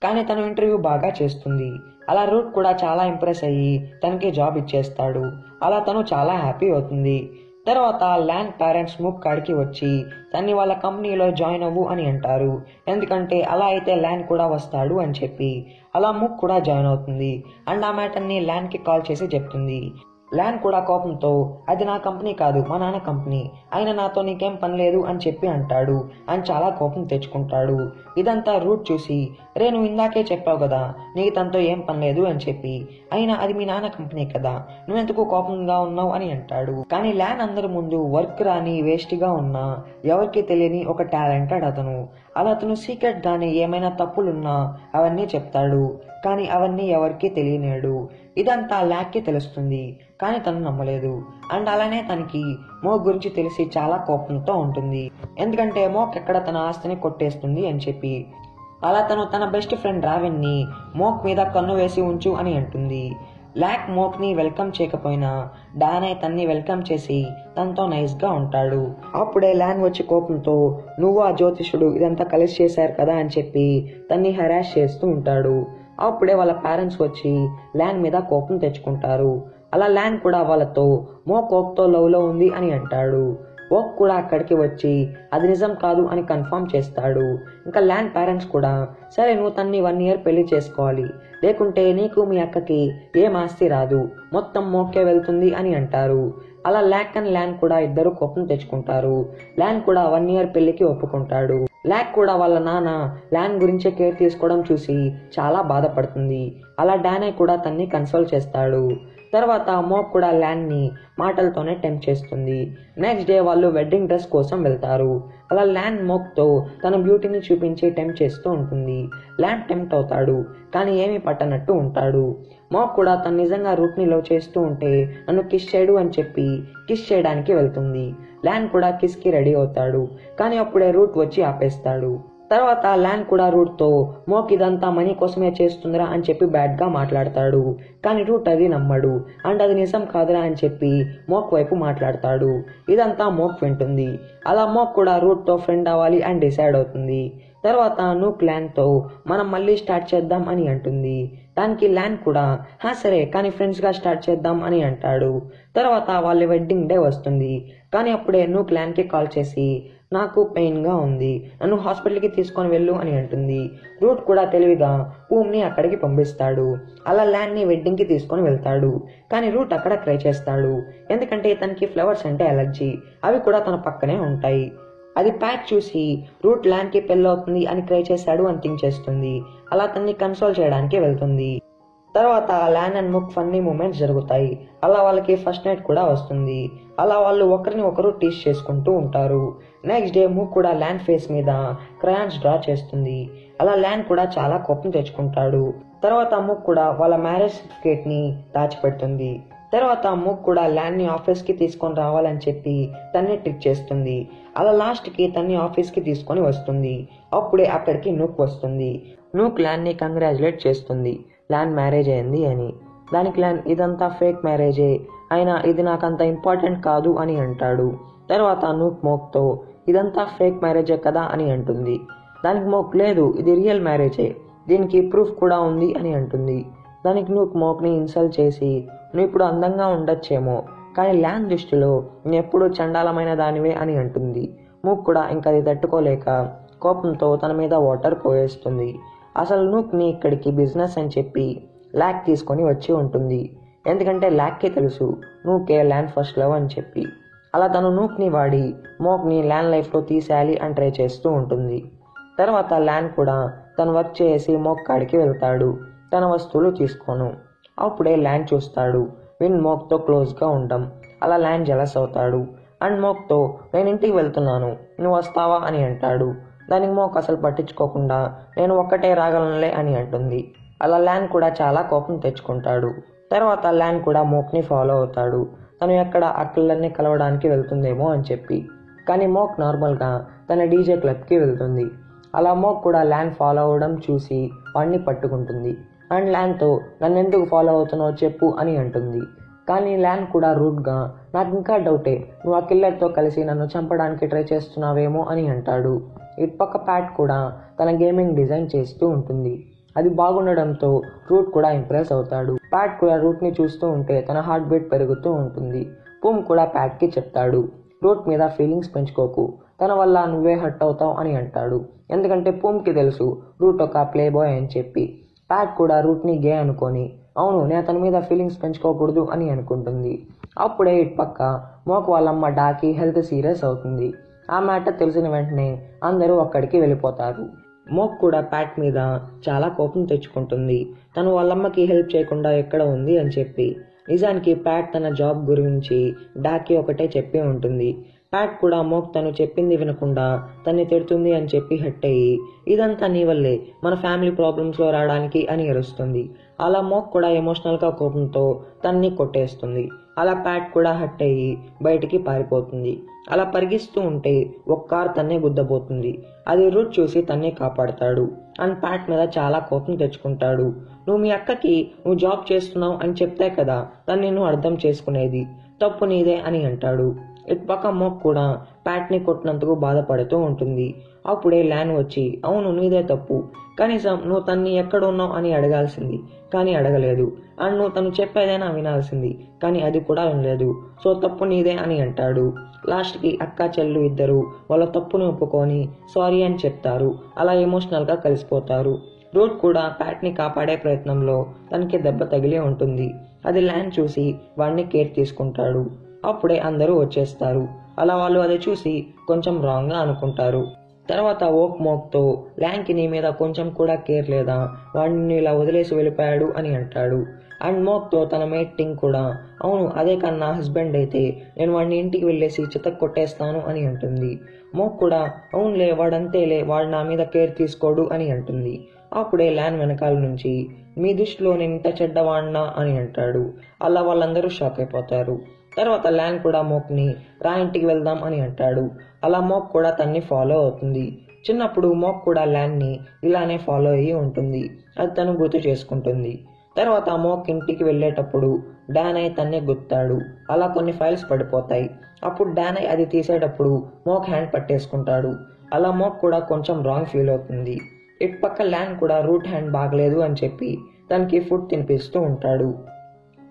కానీ తను ఇంటర్వ్యూ బాగా చేస్తుంది. అలా రూట్ కూడా చాలా ఇంప్రెస్ అయ్యి తనకి జాబ్ ఇచ్చేస్తాడు. అలా తను చాలా హ్యాపీ అవుతుంది. తర్వాత ల్యాన్ పేరెంట్స్ మూక్ కాడికి వచ్చి తన్ని వాళ్ళ కంపెనీలో జాయిన్ అవ్వు అని అంటారు, ఎందుకంటే అలా అయితే ల్యాన్ కూడా వస్తాడు అని చెప్పి. అలా మూక్ కూడా జాయిన్ అవుతుంది అండ్ ఆ మ్యాటర్ని ల్యాన్కి కాల్ చేసి చెప్తుంది. ల్యాన్ కూడా కోపంతో అది నా కంపెనీ కాదు మా నాన్న కంపెనీ, అయినా నాతో నీకేం పని లేదు అని చెప్పి అంటాడు అండ్ చాలా కోపం తెచ్చుకుంటాడు. ఇదంతా రూట్ చూసి రే నువ్వు ఇందాకే చెప్పావు కదా నీకు తనతో ఏం పని లేదు అని చెప్పి, అయినా అది మీ నాన్న కంపెనీ కదా, నువ్వెందుకు కోపంగా ఉన్నావు అని అంటాడు. కానీ ల్యాన్ అందరి ముందు వర్క్ రాని వేస్ట్గా ఉన్నా ఎవరికి తెలియని ఒక టాలెంటెడ్ అతను. అలా అతను సీక్రెట్ గానే ఏమైనా తప్పులున్నా అవన్నీ చెప్తాడు, కానీ అవన్నీ ఎవరికీ తెలియనేడు. ఇదంతా ల్యాక్కి తెలుస్తుంది, కానీ తను నమ్మలేదు. అండ్ అలానే తనకి మోక్ గురించి తెలిసి చాలా కోపంతో ఉంటుంది, ఎందుకంటే మోక్ ఎక్కడ తన ఆస్తిని కొట్టేస్తుంది అని చెప్పి. అలా తను తన బెస్ట్ ఫ్రెండ్ రావెన్ని మోక్ మీద కన్ను వేసి ఉంచు అని అంటుంది. ల్యాక్ మోక్ని వెల్కమ్ చేయకపోయినా డానే తన్ని వెల్కమ్ చేసి తనతో నైస్గా ఉంటాడు. అప్పుడే ల్యాన్ వచ్చి కోపంతో నువ్వు ఆ జ్యోతిషుడు ఇదంతా కలిసి చేశారు కదా అని చెప్పి తన్ని హెరాస్ చేస్తూ ఉంటాడు. అప్పుడే వాళ్ళ పేరెంట్స్ వచ్చి ల్యాన్ మీద కోపం తెచ్చుకుంటారు. అలా ల్యాన్ కూడా వాళ్ళతో మోక్తో లవ్లో ఉంది అని అంటాడు. ఓక్ కూడా అక్కడికి వచ్చి అది నిజం కాదు అని కన్ఫర్మ్ చేస్తాడు. ఇంకా ల్యాన్ పేరెంట్స్ కూడా సరే నువ్వు తన్ని 1 year పెళ్లి చేసుకోవాలి, లేకుంటే నీకు మీ అక్కకి ఏం ఆస్తి రాదు, మొత్తం మోక్కే వెళ్తుంది అని అంటారు. అలా ల్యాక్ అండ్ ల్యాన్ కూడా ఇద్దరు కోపం తెచ్చుకుంటారు. ల్యాన్ కూడా 1 year పెళ్లికి ఒప్పుకుంటాడు. ల్యాక్ కూడా వాళ్ళ నాన్న ల్యాన్ గురించే కేర్ తీసుకోవడం చూసి చాలా బాధపడుతుంది. అలా డానే కూడా తన్ని కన్సోల్ చేస్తాడు. తర్వాత మోక్ కూడా ల్యాన్ని మాటలతోనే టెంప్ట్ చేస్తుంది. నెక్స్ట్ డే వాళ్ళు వెడ్డింగ్ డ్రెస్ కోసం వెళ్తారు. అలా ల్యాన్ మోక్తో తన బ్యూటీని చూపించి టెంప్ట్ చేస్తూ ఉంటుంది. ల్యాన్ టెంప్ట్ అవుతాడు, కానీ ఏమీ పట్టనట్టు ఉంటాడు. మోక్ కూడా తను నిజంగా రూట్ని లవ్ చేస్తూ ఉంటే నన్ను కిస్ చేయడు అని చెప్పి కిస్ చేయడానికి వెళ్తుంది. ల్యాన్ కూడా కిస్కి రెడీ అవుతాడు, కానీ అప్పుడే రూట్ వచ్చి ఆపేస్తాడు. తర్వాత ల్యాన్ కూడా రూట్తో మోక్ ఇదంతా మనీ కోసమే చేస్తుందిరా అని చెప్పి బ్యాడ్గా మాట్లాడతాడు. కానీ రూట్ అది నమ్మడు అండ్ అది నిజం కాదురా అని చెప్పి మోక్ వైపు మాట్లాడతాడు. ఇదంతా మోక్ వింటుంది. అలా మోక్ కూడా రూట్తో ఫ్రెండ్ అవ్వాలి అని డిసైడ్ అవుతుంది. తర్వాత నూక్ ల్యాన్తో మనం మళ్ళీ స్టార్ట్ చేద్దాం అని అంటుంది. దానికి ల్యాన్ కూడా సరే కానీ ఫ్రెండ్స్గా స్టార్ట్ చేద్దాం అని అంటాడు. తర్వాత వాళ్ళ వెడ్డింగ్ డే వస్తుంది. కానీ అప్పుడే నూక్ ల్యాన్కి కాల్ చేసి నాకు పెయిన్గా ఉంది, నన్ను హాస్పిటల్కి తీసుకొని వెళ్ళు అని అంటుంది. రూట్ కూడా తెలివిగా పూమ్ని అక్కడికి పంపిస్తాడు. అలా ల్యాన్ని వెడ్డింగ్కి తీసుకొని వెళ్తాడు. కానీ రూట్ అక్కడ క్రై చేస్తాడు, ఎందుకంటే తనకి ఫ్లవర్స్ అంటే అలర్జీ, అవి కూడా తన పక్కనే ఉంటాయి. అది ప్యాక్ చూసి రూట్ ల్యాన్కి పెళ్ళవుతుంది అని క్రై చేశాడు అని థింక్ చేస్తుంది. అలా తన్ని కన్సోల్ చేయడానికి వెళ్తుంది. తర్వాత ల్యాన్ అండ్ ముక్ ఫన్నీ మూమెంట్స్ జరుగుతాయి. అలా వాళ్ళకి ఫస్ట్ నైట్ కూడా వస్తుంది. అలా వాళ్ళు ఒకరిని ఒకరు టీస్ చేసుకుంటూ ఉంటారు. నెక్స్ట్ డే ముక్ కూడా ల్యాన్ ఫేస్ మీద క్రయాన్స్ డ్రా చేస్తుంది. అలా ల్యాన్ కూడా చాలా కోపం తెచ్చుకుంటాడు. తర్వాత ముక్ కూడా వాళ్ళ మ్యారేజ్ సర్టిఫికేట్ని దాచిపెడుతుంది. తర్వాత ముక్ కూడా ల్యాన్ని ఆఫీస్కి తీసుకొని రావాలని చెప్పి తన్ని ట్రిక్ చేస్తుంది. అలా లాస్ట్కి తన్ని ఆఫీస్కి తీసుకొని వస్తుంది. అప్పుడే అక్కడికి నూక్ వస్తుంది. నూక్ ల్యాన్ని కంగ్రాచులేట్ చేస్తుంది, ల్యాన్ మ్యారేజ్ అయింది అని. దానికి ల్యాన్ ఇదంతా ఫేక్ మ్యారేజే, అయినా ఇది నాకంత ఇంపార్టెంట్ కాదు అని అంటాడు. తర్వాత నూక్ మోక్తో ఇదంతా ఫేక్ మ్యారేజే కదా అని అంటుంది. దానికి మోక్ లేదు ఇది రియల్ మ్యారేజే, దీనికి ప్రూఫ్ కూడా ఉంది అని అంటుంది. దానికి నూక్ మోక్ని ఇన్సల్ట్ చేసి నువ్వు ఇప్పుడు అందంగా ఉండొచ్చేమో, కానీ ల్యాన్ దృష్టిలో నేను ఎప్పుడూ చండాలమైన దానివే అని అంటుంది. మూక్ కూడా ఇంకా అది తట్టుకోలేక కోపంతో తన మీద వాటర్ పోయేస్తుంది. అసలు నూక్ని ఇక్కడికి బిజినెస్ అని చెప్పి ల్యాక్ తీసుకొని వచ్చి ఉంటుంది, ఎందుకంటే ల్యాక్కి తెలుసు నూకే ల్యాన్ ఫస్ట్ లవ్ అని చెప్పి. అలా తను నూక్ని వాడి మోక్ని ల్యాన్ లైఫ్లో తీసేయాలి అని ట్రై చేస్తూ ఉంటుంది. తర్వాత ల్యాన్ కూడా తను వర్క్ చేసి మోక్ కాడికి వెళ్తాడు, తన వస్తువులు తీసుకోను. అప్పుడే ల్యాన్ చూస్తాడు విన్ మోక్తో క్లోజ్గా ఉండడం. అలా ల్యాన్ జెలస్ అవుతాడు అండ్ మోక్తో నేను ఇంటికి వెళ్తున్నాను నువ్వు వస్తావా అని అంటాడు. దానికి మోక్ అసలు పట్టించుకోకుండా నేను ఒక్కటే రాగలనులే అని అంటుంది. అలా ల్యాన్ కూడా చాలా కోపం తెచ్చుకుంటాడు. తర్వాత ల్యాన్ కూడా మోక్ని ఫాలో అవుతాడు, తను ఎక్కడ అక్కలన్నీ కలవడానికి వెళ్తుందేమో అని చెప్పి. కానీ మోక్ నార్మల్గా తన డీజే క్లబ్కి వెళ్తుంది. అలా మోక్ కూడా ల్యాన్ ఫాలో అవ్వడం చూసి వాడిని పట్టుకుంటుంది అండ్ ల్యాన్తో నన్ను ఎందుకు ఫాలో అవుతున్నావు చెప్పు అని అంటుంది. కానీ ల్యాన్ కూడా రూడ్గా నాకు ఇంకా డౌటే, నువ్వు ఆ కిల్లర్తో కలిసి నన్ను చంపడానికి ట్రై చేస్తున్నావేమో అని అంటాడు. ఇటుపక్క ప్యాట్ కూడా తన గేమింగ్ డిజైన్ చేస్తూ ఉంటుంది. అది బాగుండడంతో రూట్ కూడా ఇంప్రెస్ అవుతాడు. ప్యాట్ కూడా రూట్ని చూస్తూ ఉంటే తన హార్ట్ బీట్ పెరుగుతూ ఉంటుంది. పూమ్ కూడా ప్యాట్కి చెప్తాడు రూట్ మీద ఫీలింగ్స్ పెంచుకోకు, తన వల్ల నువ్వే హర్ట్ అవుతావు అని అంటాడు. ఎందుకంటే పూమ్కి తెలుసు రూట్ ఒక ప్లే బాయ్ అని చెప్పి. ప్యాట్ కూడా రూట్ని గే అనుకొని అవును నేను అతని మీద ఫీలింగ్స్ పెంచుకోకూడదు అని అనుకుంటుంది. అప్పుడే ఇటుపక్క మోక్ వాళ్ళమ్మ డాకి హెల్త్ సీరియస్ అవుతుంది. ఆ మ్యాటర్ తెలిసిన వెంటనే అందరూ అక్కడికి వెళ్ళిపోతారు. మోక్ కూడా ప్యాట్ మీద చాలా కోపం తెచ్చుకుంటుంది. తను వాళ్ళమ్మకి హెల్ప్ చేయకుండా ఎక్కడ ఉంది అని చెప్పి. నిజానికి ప్యాట్ తన జాబ్ గురించి డాక్కి ఒకటే చెప్పి ఉంటుంది. ప్యాట్ కూడా మోక్ తను చెప్పింది వినకుండా తన్ని తిడుతుంది అని చెప్పి హట్ అయ్యి, ఇదంతా నీ వల్లే మన ఫ్యామిలీ ప్రాబ్లమ్స్లో రావడానికి అని ఏడుస్తుంది. అలా మోక్ కూడా ఎమోషనల్గా కోపంతో తన్ని కొట్టేస్తుంది. అలా ప్యాట్ కూడా హట్ అయ్యి బయటికి పారిపోతుంది. అలా పరిగిస్తూ ఉంటే ఒక కార్ తన్నే గుద్దబోతుంది. అది రూట్ చూసి తన్నే కాపాడతాడు. అండ్ ప్యాట్ మీద చాలా కోపం తెచ్చుకుంటాడు. నువ్వు మీ అక్కకి నువ్వు జాబ్ చేస్తున్నావు అని చెప్తే కదా తను నిన్ను అర్థం చేసుకునేది, తప్పు నీదే అని అంటాడు. ఇటుపక్క మోక్ కూడా ప్యాట్ని కొట్టినందుకు బాధపడుతూ ఉంటుంది. అప్పుడే ల్యాన్ వచ్చి, అవును నీదే తప్పు, కనీసం నువ్వు తన్ని ఎక్కడ ఉన్నావు అని అడగాల్సింది, కానీ అడగలేదు. అండ్ నువ్వు తను చెప్పేదైనా వినాల్సింది, కానీ అది కూడా వినలేదు, సో తప్పు నీదే అని అంటాడు. లాస్ట్కి అక్క చెల్లు ఇద్దరు వాళ్ళ తప్పును ఒప్పుకొని సారీ అని చెప్తారు. అలా ఎమోషనల్గా కలిసిపోతారు. రూట్ కూడా ప్యాట్ని కాపాడే ప్రయత్నంలో తనకి దెబ్బ తగిలే ఉంటుంది. అది ల్యాన్ చూసి వాడిని కేర్ తీసుకుంటాడు. అప్పుడే అందరూ వచ్చేస్తారు. అలా వాళ్ళు అది చూసి కొంచెం రాంగ్గా అనుకుంటారు. తర్వాత ఓక్ మోక్తో, ల్యాన్కి నీ మీద కొంచెం కూడా కేర్ లేదా, వాడిని ఇలా వదిలేసి వెళ్ళిపోయాడు అని అంటాడు. అండ్ మోక్తో తన మేట్ టింగ్ కూడా, అవును అదే కన్నా హస్బెండ్ అయితే నేను వాడిని ఇంటికి వెళ్ళేసి చితక్ కొట్టేస్తాను అని అంటుంది. మోక్ కూడా, అవునులే వాడంతేలే, వాడు నా మీద కేర్ తీసుకోడు అని అంటుంది. అప్పుడే ల్యాన్ వెనకాల నుంచి, మీ దృష్టిలో నేను ఇంత చెడ్డవాడినా అని అంటాడు. అలా వాళ్ళందరూ షాక్ అయిపోతారు. తర్వాత ల్యాన్ కూడా మోక్ని రా ఇంటికి వెళ్దాం అని అంటాడు. అలా మోక్ కూడా తన్ని ఫాలో అవుతుంది. చిన్నప్పుడు మోక్ కూడా ల్యాన్ని ఇలానే ఫాలో అయ్యి ఉంటుంది. అది తను గుర్తు చేసుకుంటుంది. తర్వాత మోక్ ఇంటికి వెళ్ళేటప్పుడు డానై తన్నే గుర్తాడు. అలా కొన్ని ఫైల్స్ పడిపోతాయి. అప్పుడు డానై అది తీసేటప్పుడు మోక్ హ్యాండ్ పట్టేసుకుంటాడు. అలా మోక్ కూడా కొంచెం రాంగ్ ఫీల్ అవుతుంది. ఇటుపక్క ల్యాన్ కూడా రూట్ హ్యాండ్ బాగలేదు అని చెప్పి తనకి ఫుడ్ తినిపిస్తూ ఉంటాడు.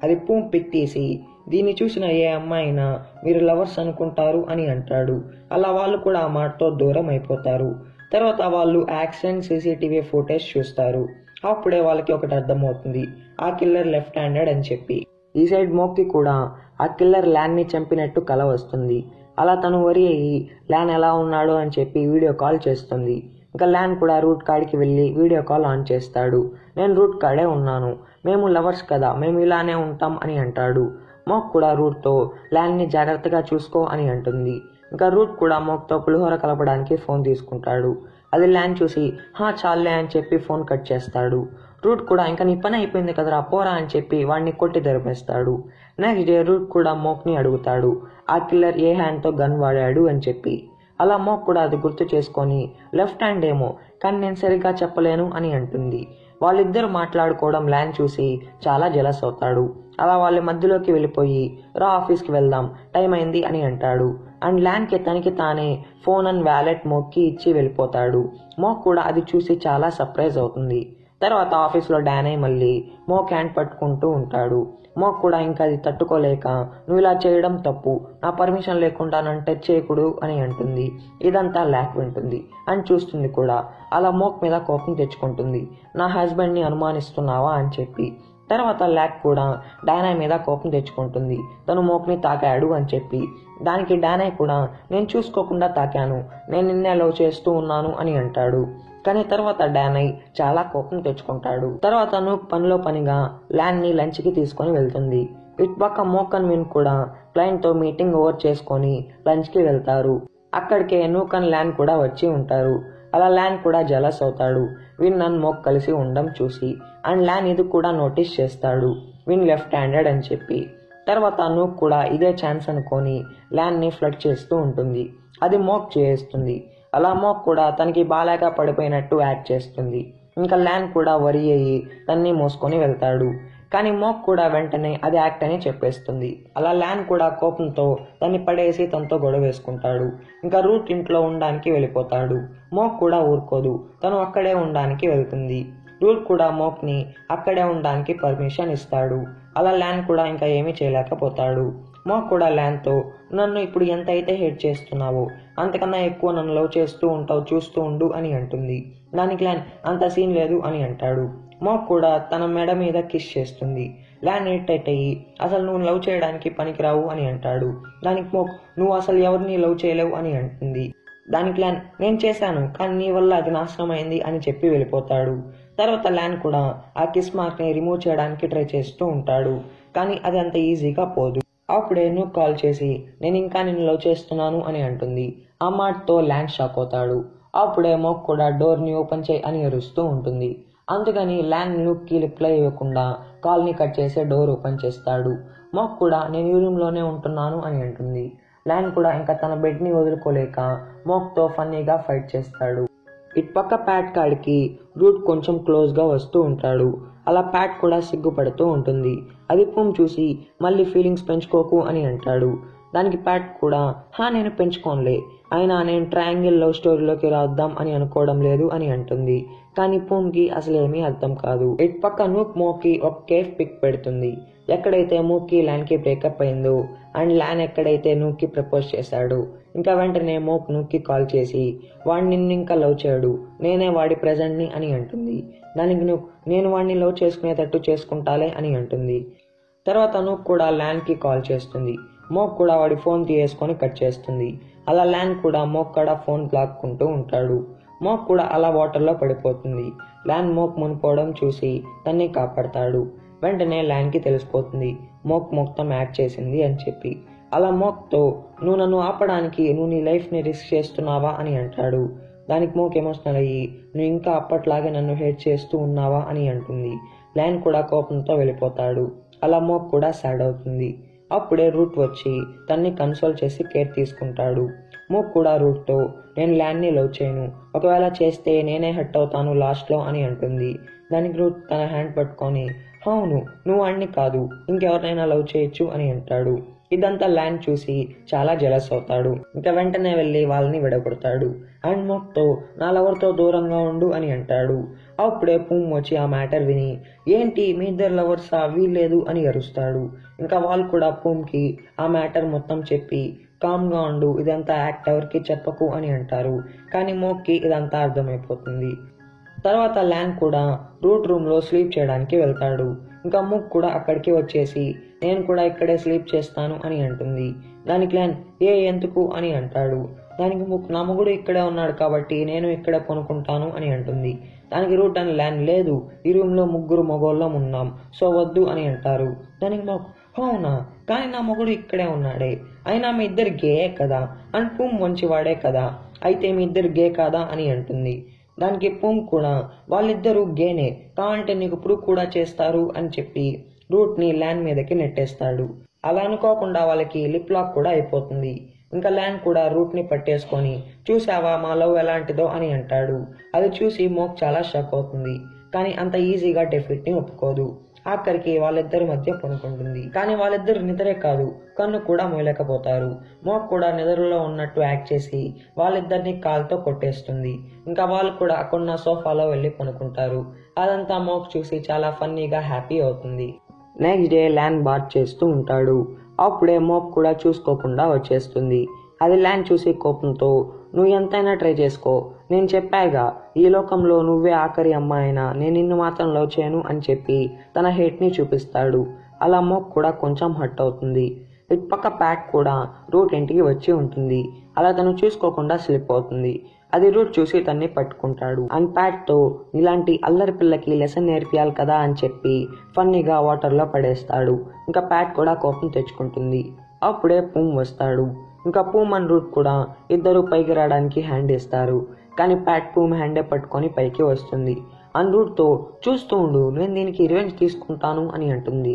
అది పూమ్ పిక్ తీసి, దీన్ని చూసిన ఏ అమ్మాయినా మీరు లవర్స్ అనుకుంటారు అని అంటాడు. అలా వాళ్ళు కూడా ఆ మాటతో దూరం అయిపోతారు. తర్వాత వాళ్ళు యాక్సిడెంట్ సీసీటీవీ ఫుటేజ్ చూస్తారు. అప్పుడే వాళ్ళకి ఒకటి అర్థమవుతుంది, ఆ కిల్లర్ లెఫ్ట్ హ్యాండెడ్ అని చెప్పి. ఈ సైడ్ మోక్కి కూడా ఆ కిల్లర్ ల్యాన్ని చంపినట్టు కల వస్తుంది. అలా తను వరి అయ్యి ల్యాన్ ఎలా ఉన్నాడో అని చెప్పి వీడియో కాల్ చేస్తుంది. ఇంకా ల్యాన్ కూడా రూట్ కాడికి వెళ్ళి వీడియో కాల్ ఆన్ చేస్తాడు. నేను రూట్ కాడే ఉన్నాను, మేము లవర్స్ కదా, మేము ఇలానే ఉంటాం అని అంటాడు. మోక్ కూడా రూట్తో ల్యాన్ని జాగ్రత్తగా చూసుకో అని అంటుంది. ఇంకా రూట్ కూడా మోక్తో పులిహోర కలపడానికి ఫోన్ తీసుకుంటాడు. అది ల్యాన్ చూసి చాలే అని చెప్పి ఫోన్ కట్ చేస్తాడు. రూట్ కూడా ఇంకా నీ పని అయిపోయింది కదరా పోరా అని చెప్పి వాడిని కొట్టి తెరిపేస్తాడు. నెక్స్ట్ డే రూట్ కూడా మోక్ని అడుగుతాడు, ఆ కిల్లర్ ఏ హ్యాండ్తో గన్ వాడాడు అని చెప్పి. అలా మోక్ కూడా అది గుర్తు చేసుకొని లెఫ్ట్ హ్యాండ్ ఏమో, కానీ నేను సరిగ్గా చెప్పలేను అని అంటుంది. వాళ్ళిద్దరు మాట్లాడుకోవడం ల్యాన్ చూసి చాలా జెలస్ అవుతాడు. అలా వాళ్ళ మధ్యలోకి వెళ్ళిపోయి రా ఆఫీస్కి వెళ్దాం టైం అయింది అని అంటాడు. అండ్ ల్యాన్కి తనకి తానే ఫోన్ అండ్ వ్యాలెట్ మోక్కి ఇచ్చి వెళ్ళిపోతాడు. మోక్ కూడా అది చూసి చాలా సర్ప్రైజ్ అవుతుంది. తర్వాత ఆఫీస్లో డానై మళ్ళీ మోక్ హ్యాండ్ పట్టుకుంటూ ఉంటాడు. మోక్ కూడా ఇంకా అది తట్టుకోలేక, నువ్వు ఇలా చేయడం తప్పు, నా పర్మిషన్ లేకుండా నన్ను టచ్ చేయకూడదు అని అంటుంది. ఇదంతా ల్యాక్ వింటుంది అని చూస్తుంది కూడా. అలా మోక్ మీద కోపం తెచ్చుకుంటుంది, నా హస్బెండ్ని అనుమానిస్తున్నావా అని చెప్పి. తర్వాత ల్యాక్ కూడా డానై మీద కోపం తెచ్చుకుంటుంది, తను మోక్ని తాకాడు అని చెప్పి. దానికి డానై కూడా, నేను చూసుకోకుండా తాకాను, నేను నిన్నే లవ్ చేస్తూ ఉన్నాను అని అంటాడు. కానీ తర్వాత డానై చాలా కోపం తెచ్చుకుంటాడు. తర్వాత నూక్ పనిలో పనిగా ల్యాన్ని లంచ్కి తీసుకొని వెళ్తుంది. ఇటుపక్క మోక్ అండ్ విన్ కూడా క్లయింట్తో మీటింగ్ ఓవర్ చేసుకొని లంచ్కి వెళ్తారు. అక్కడికే నూక్ అండ్ ల్యాన్ కూడా వచ్చి ఉంటారు. అలా ల్యాన్ కూడా జలస్ అవుతాడు విన్ అండ్ మోక్ కలిసి ఉండడం చూసి. అండ్ ల్యాన్ ఇది కూడా నోటీస్ చేస్తాడు, విన్ లెఫ్ట్ హ్యాండెడ్ అని చెప్పి. తర్వాత నూక్ కూడా ఇదే ఛాన్స్ అనుకొని ల్యాన్ని ఫ్లడ్ చేస్తూ ఉంటుంది. అది మోక్ చేస్తుంది. అలా మోక్ కూడా తనకి బాలేక పడిపోయినట్టు యాక్ట్ చేస్తుంది. ఇంకా ల్యాన్ కూడా వరి అయ్యి తన్ని మోసుకొని వెళ్తాడు. కానీ మోక్ కూడా వెంటనే అది యాక్ట్ అని చెప్పేస్తుంది. అలా ల్యాన్ కూడా కోపంతో తన్ని పడేసి తనతో గొడవ వేసుకుంటాడు. ఇంకా రూట్ ఇంట్లో ఉండడానికి వెళ్ళిపోతాడు. మోక్ కూడా ఊరుకోదు, తను అక్కడే ఉండడానికి వెళ్తుంది. రూట్ కూడా మోక్ని అక్కడే ఉండడానికి పర్మిషన్ ఇస్తాడు. అలా ల్యాన్ కూడా ఇంకా ఏమీ చేయలేకపోతాడు. మోక్ కూడా ల్యాన్తో, నన్ను ఇప్పుడు ఎంత అయితే హేట్ చేస్తున్నావో అంతకన్నా ఎక్కువ నన్ను లవ్ చేస్తూ ఉంటావు, చూస్తూ ఉండు అని అంటుంది. దానికి ల్యాన్, అంత సీన్ లేదు అని అంటాడు. మోక్ కూడా తన మెడ మీద కిస్ చేస్తుంది. ల్యాన్ ఇరిటేట్ అయ్యి, అసలు నువ్వు లవ్ చేయడానికి పనికిరావు అని అంటాడు. దానికి మోక్, నువ్వు అసలు ఎవరిని లవ్ చేయలేవు అని అంటుంది. దానికి ల్యాన్ నేను చేశాను కానీ నీ వల్ల అది నాశనమైంది అని చెప్పి వెళ్ళిపోతాడు. తర్వాత ల్యాన్ కూడా ఆ కిస్ మార్క్ని రిమూవ్ చేయడానికి ట్రై చేస్తూ ఉంటాడు, కానీ అది అంత ఈజీగా పోదు. అప్పుడే నువ్వు కాల్ చేసి నేను ఇంకా నిన్ను లవ్ చేస్తున్నాను అని అంటుంది. ఆ మాటతో ల్యాన్ షాక్ అవుతాడు. అప్పుడే మోక్ కూడా డోర్ని ఓపెన్ చేయి అని అరుస్తూ ఉంటుంది. అందుకని ల్యాన్ లుక్కి రిప్లై ఇవ్వకుండా కాల్ని కట్ చేసి డోర్ ఓపెన్ చేస్తాడు. మోక్ కూడా నేను ఈ రూమ్లోనే ఉంటున్నాను అని అంటుంది. ల్యాన్ కూడా ఇంకా తన బెడ్ని వదులుకోలేక మోక్తో ఫన్నీగా ఫైట్ చేస్తాడు. ఇటుపక్క ప్యాట్ కాడికి రూట్ కొంచెం క్లోజ్గా వస్తూ ఉంటాడు. అలా ప్యాట్ కూడా సిగ్గుపడుతూ ఉంటుంది. అది పూమ్ చూసి మళ్ళీ ఫీలింగ్స్ పెంచుకోకు అని అంటాడు. దానికి ప్యాట్ కూడా నేను పెంచుకోనులే, అయినా నేను ట్రయాంగిల్ లవ్ స్టోరీలోకి రాద్దాం అని అనుకోవడం లేదు అని అంటుంది. కానీ పూమ్కి అసలేమీ అర్థం కాదు. ఇటుపక్క నూక్ మోక్కి ఒక కేఫ్ పిక్ పెడుతుంది, ఎక్కడైతే మూక్కి ల్యాన్కి బ్రేకప్ అయిందో అండ్ ల్యాన్ ఎక్కడైతే నూక్కి ప్రపోజ్ చేశాడు. ఇంకా వెంటనే మోక్ నూక్కి కాల్ చేసి వాడిని నిన్ను ఇంకా లవ్ చేయడు, నేనే వాడి ప్రెజెంట్ని అని అంటుంది. దానికి నూక్ నేను వాడిని లవ్ చేసుకునేటట్టు చేసుకుంటాలే అని అంటుంది. తర్వాత నూక్ కూడా ల్యాన్కి కాల్ చేస్తుంది. మోక్ కూడా వాడి ఫోన్ తీసుకొని కట్ చేస్తుంది. అలా ల్యాన్ కూడా మోక్ కూడా ఫోన్ లాక్కుంటూ ఉంటాడు. మోక్ కూడా అలా వాటర్లో పడిపోతుంది. ల్యాన్ మోక్ మునిపోవడం చూసి తన్ని కాపాడతాడు. వెంటనే ల్యాన్కి తెలిసిపోతుంది మోక్ మొత్తం యాక్ట్ చేసింది అని చెప్పి. అలా మోక్తో నువ్వు నన్ను ఆపడానికి నువ్వు నీ లైఫ్ని రిస్క్ చేస్తున్నావా అని అంటాడు. దానికి మోక్ ఎమోషనల్ అయ్యి నువ్వు ఇంకా అప్పట్లాగే నన్ను హేట్ చేస్తూ ఉన్నావా అని అంటుంది. ల్యాన్ కూడా కోపంతో వెళ్ళిపోతాడు. అలా మోక్ కూడా సాడ్ అవుతుంది. అప్పుడే రూట్ వచ్చి తన్ని కన్సోల్ చేసి కేర్ తీసుకుంటాడు. మోక్ కూడా రూట్తో నేను ల్యాన్ని లవ్ చేయను, ఒకవేళ చేస్తే నేనే హర్ట్ అవుతాను లాస్ట్లో అని అంటుంది. దానికి రూట్ తన హ్యాండ్ పట్టుకొని అవును నువ్వు అన్ని కాదు ఇంకెవరినైనా లవ్ చేయొచ్చు అని అంటాడు. ఇదంతా ల్యాన్ చూసి చాలా జెలస్ అవుతాడు. ఇంకా వెంటనే వెళ్ళి వాళ్ళని విడగొడతాడు. అండ్ మోక్తో నా లవర్తో దూరంగా ఉండు అని అంటాడు. అప్పుడే పూమ్ వచ్చి ఆ మ్యాటర్ విని ఏంటి మీ ఇద్దరు లవర్సా వీల్లేదు అని అరుస్తాడు. ఇంకా వాళ్ళు కూడా పూమ్కి ఆ మ్యాటర్ మొత్తం చెప్పి కామ్గా ఉండు, ఇదంతా యాక్ట్ ఎవరికి చెప్పకు అని అంటారు. కానీ మోక్కి ఇదంతా అర్థమైపోతుంది. తర్వాత ల్యాన్ కూడా రూట్ రూమ్లో స్లీప్ చేయడానికి వెళ్తాడు. ఇంకా మూక్ కూడా అక్కడికి వచ్చేసి నేను కూడా ఇక్కడే స్లీప్ చేస్తాను అని అంటుంది. దానికి ల్యాన్ ఎందుకు అని అంటాడు. దానికి మూక్ నా మొగుడు ఇక్కడే ఉన్నాడు కాబట్టి నేను ఇక్కడే కొనుక్కుంటాను అని అంటుంది. దానికి రూట్ అని ల్యాన్ లేదు ఈ రూమ్లో 3 మగోళ్ళం ఉన్నాం సో వద్దు అని అంటారు. దానికి మూక్ అవునా కానీ నా మొగుడు ఇక్కడే ఉన్నాడే, అయినా మీ ఇద్దరు గేయే కదా అండ్ పూమ్ మంచివాడే కదా, అయితే మీ ఇద్దరు గే కాదా అని అంటుంది. దానికి పూమ్ కూడా వాళ్ళిద్దరూ గేనే కావంటే నీకు ప్రూవ్ కూడా చేస్తారు అని చెప్పి రూట్ని ల్యాన్ మీదకి నెట్టేస్తాడు. అలా అనుకోకుండా వాళ్ళకి లిప్ లాక్ కూడా అయిపోతుంది. ఇంకా ల్యాన్ కూడా రూట్ని పట్టేసుకొని చూసావా మా లవ్ ఎలాంటిదో అని అంటాడు. అది చూసి మోక్ చాలా షాక్ అవుతుంది. కానీ అంత ఈజీగా డెఫిట్ని ఒప్పుకోదు. ఆఖరికి వాళ్ళిద్దరి మధ్య పనుకుంటుంది. కానీ వాళ్ళిద్దరు నిద్రే కాదు కన్ను కూడా మోయలేకపోతారు. మోక్ కూడా నిద్రలో ఉన్నట్టు యాక్ట్ చేసి వాళ్ళిద్దరిని కాల్తో కొట్టేస్తుంది. ఇంకా వాళ్ళు కూడా అక్కడున్న సోఫాలో వెళ్ళి పనుకుంటారు. అదంతా మోక్ చూసి చాలా ఫన్నీగా హ్యాపీ అవుతుంది. నెక్స్ట్ డే ల్యాన్ బాత్ చేస్తూ ఉంటాడు. అప్పుడే మోక్ కూడా చూసుకోకుండా వచ్చేస్తుంది. అది ల్యాన్ చూసి కోపంతో నువ్వు ఎంతైనా ట్రై చేసుకో, నేను చెప్పాగా ఈ లోకంలో నువ్వే ఆఖరి అమ్మాయినా నేను నిన్ను మాత్రం లవ్ చేయను అని చెప్పి తన హేట్ని చూపిస్తాడు. అలా మోక్ కూడా కొంచెం హర్ట్ అవుతుంది. ఇటుపక్క ప్యాట్ కూడా రూట్ ఇంటికి వచ్చి ఉంటుంది. అలా తను చూసుకోకుండా స్లిప్ అవుతుంది. అది రూట్ చూసి తన్ని పట్టుకుంటాడు. అండ్ ప్యాట్తో ఇలాంటి అల్లరి పిల్లకి లెసన్ నేర్పియాలి కదా అని చెప్పి ఫన్నీగా వాటర్లో పడేస్తాడు. ఇంకా ప్యాట్ కూడా కోపం తెచ్చుకుంటుంది. అప్పుడే పూమ్ వస్తాడు. ఇంకా పూమ్ అండ్ రూట్ కూడా ఇద్దరు పైకి రావడానికి హ్యాండ్ ఇస్తారు. కానీ ప్యాట్ పూమ్ హ్యాండే పట్టుకొని పైకి వస్తుంది. అండ్ రూట్తో చూస్తూ ఉండు నేను దీనికి రివెంజ్ తీసుకుంటాను అని అంటుంది.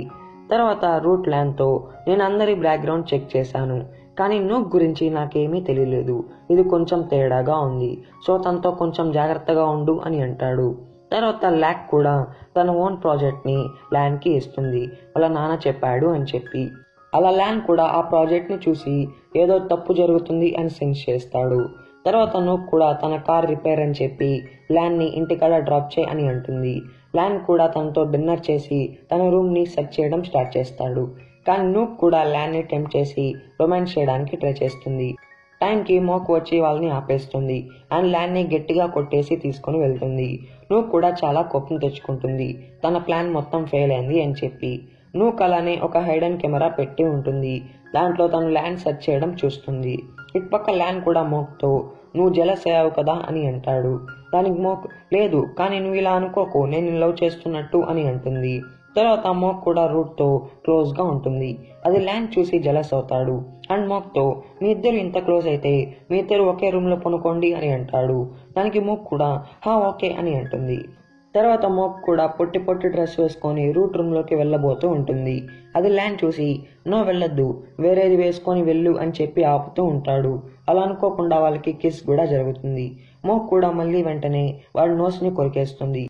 తర్వాత రూట్ ల్యాన్తో నేను అందరి బ్యాక్గ్రౌండ్ చెక్ చేశాను కానీ నూక్ గురించి నాకేమీ తెలియలేదు, ఇది కొంచెం తేడాగా ఉంది సో తనతో కొంచెం జాగ్రత్తగా ఉండు అని అంటాడు. తర్వాత ల్యాక్ కూడా తన ఓన్ ప్రాజెక్ట్ని ల్యాన్కి ఇస్తుంది వాళ్ళ నాన్న చెప్పాడు అని చెప్పి. అలా ల్యాన్ కూడా ఆ ప్రాజెక్ట్ని చూసి ఏదో తప్పు జరుగుతుంది అని సెన్స్ చేస్తాడు. తర్వాత నూక్ కూడా తన కార్ రిపేర్ అని చెప్పి ల్యాన్ని ఇంటికాడ డ్రాప్ చేయి అని అంటుంది. ల్యాన్ కూడా తనతో డిన్నర్ చేసి తన రూమ్ని సెర్చ్ చేయడం స్టార్ట్ చేస్తాడు. కానీ నూక్ కూడా ల్యాన్ని టెంప్ట్ చేసి రొమాన్స్ చేయడానికి ట్రై చేస్తుంది. టైంకి మోక్ వచ్చి వాళ్ళని ఆపేస్తుంది అండ్ ల్యాన్ని గట్టిగా కొట్టేసి తీసుకొని వెళ్తుంది. నూక్ కూడా చాలా కోపం తెచ్చుకుంటుంది తన ప్లాన్ మొత్తం ఫెయిల్ అయింది అని చెప్పి. నూక్ అలానే ఒక హైడెన్ కెమెరా పెట్టి ఉంటుంది. దాంట్లో తను ల్యాండ్ సెర్చ్ చేయడం చూస్తుంది. ఇటుపక్క ల్యాండ్ కూడా మోక్తో నువ్వు జెలస్ అయ్యావు కదా అని అంటాడు. దానికి మోక్ లేదు, కానీ నువ్వు ఇలా అనుకోకు, నేను లవ్ చేస్తున్నట్టు అని అంటుంది. తర్వాత మోక్ కూడా రూట్తో క్లోజ్గా ఉంటుంది. అది ల్యాండ్ చూసి జెలస్ అవుతాడు. అండ్ మోక్తో మీ ఇద్దరు ఇంత క్లోజ్ అయితే మీ ఇద్దరు ఒకే రూమ్లో పనుకోండి అని అంటాడు. దానికి మోక్ కూడా ఓకే అని అంటుంది. తర్వాత మోక్ కూడా పొట్టి పొట్టి డ్రెస్ వేసుకొని రూట్ రూమ్లోకి వెళ్ళబోతూ ఉంటుంది. అది ల్యాండ్ చూసి నో వెళ్ళొద్దు, వేరేది వేసుకొని వెళ్ళు అని చెప్పి ఆపుతూ ఉంటాడు. అలా అనుకోకుండా వాళ్ళకి కిస్ కూడా జరుగుతుంది. మోక్ కూడా మళ్ళీ వెంటనే వాడి నోస్ని కొరికేస్తుంది.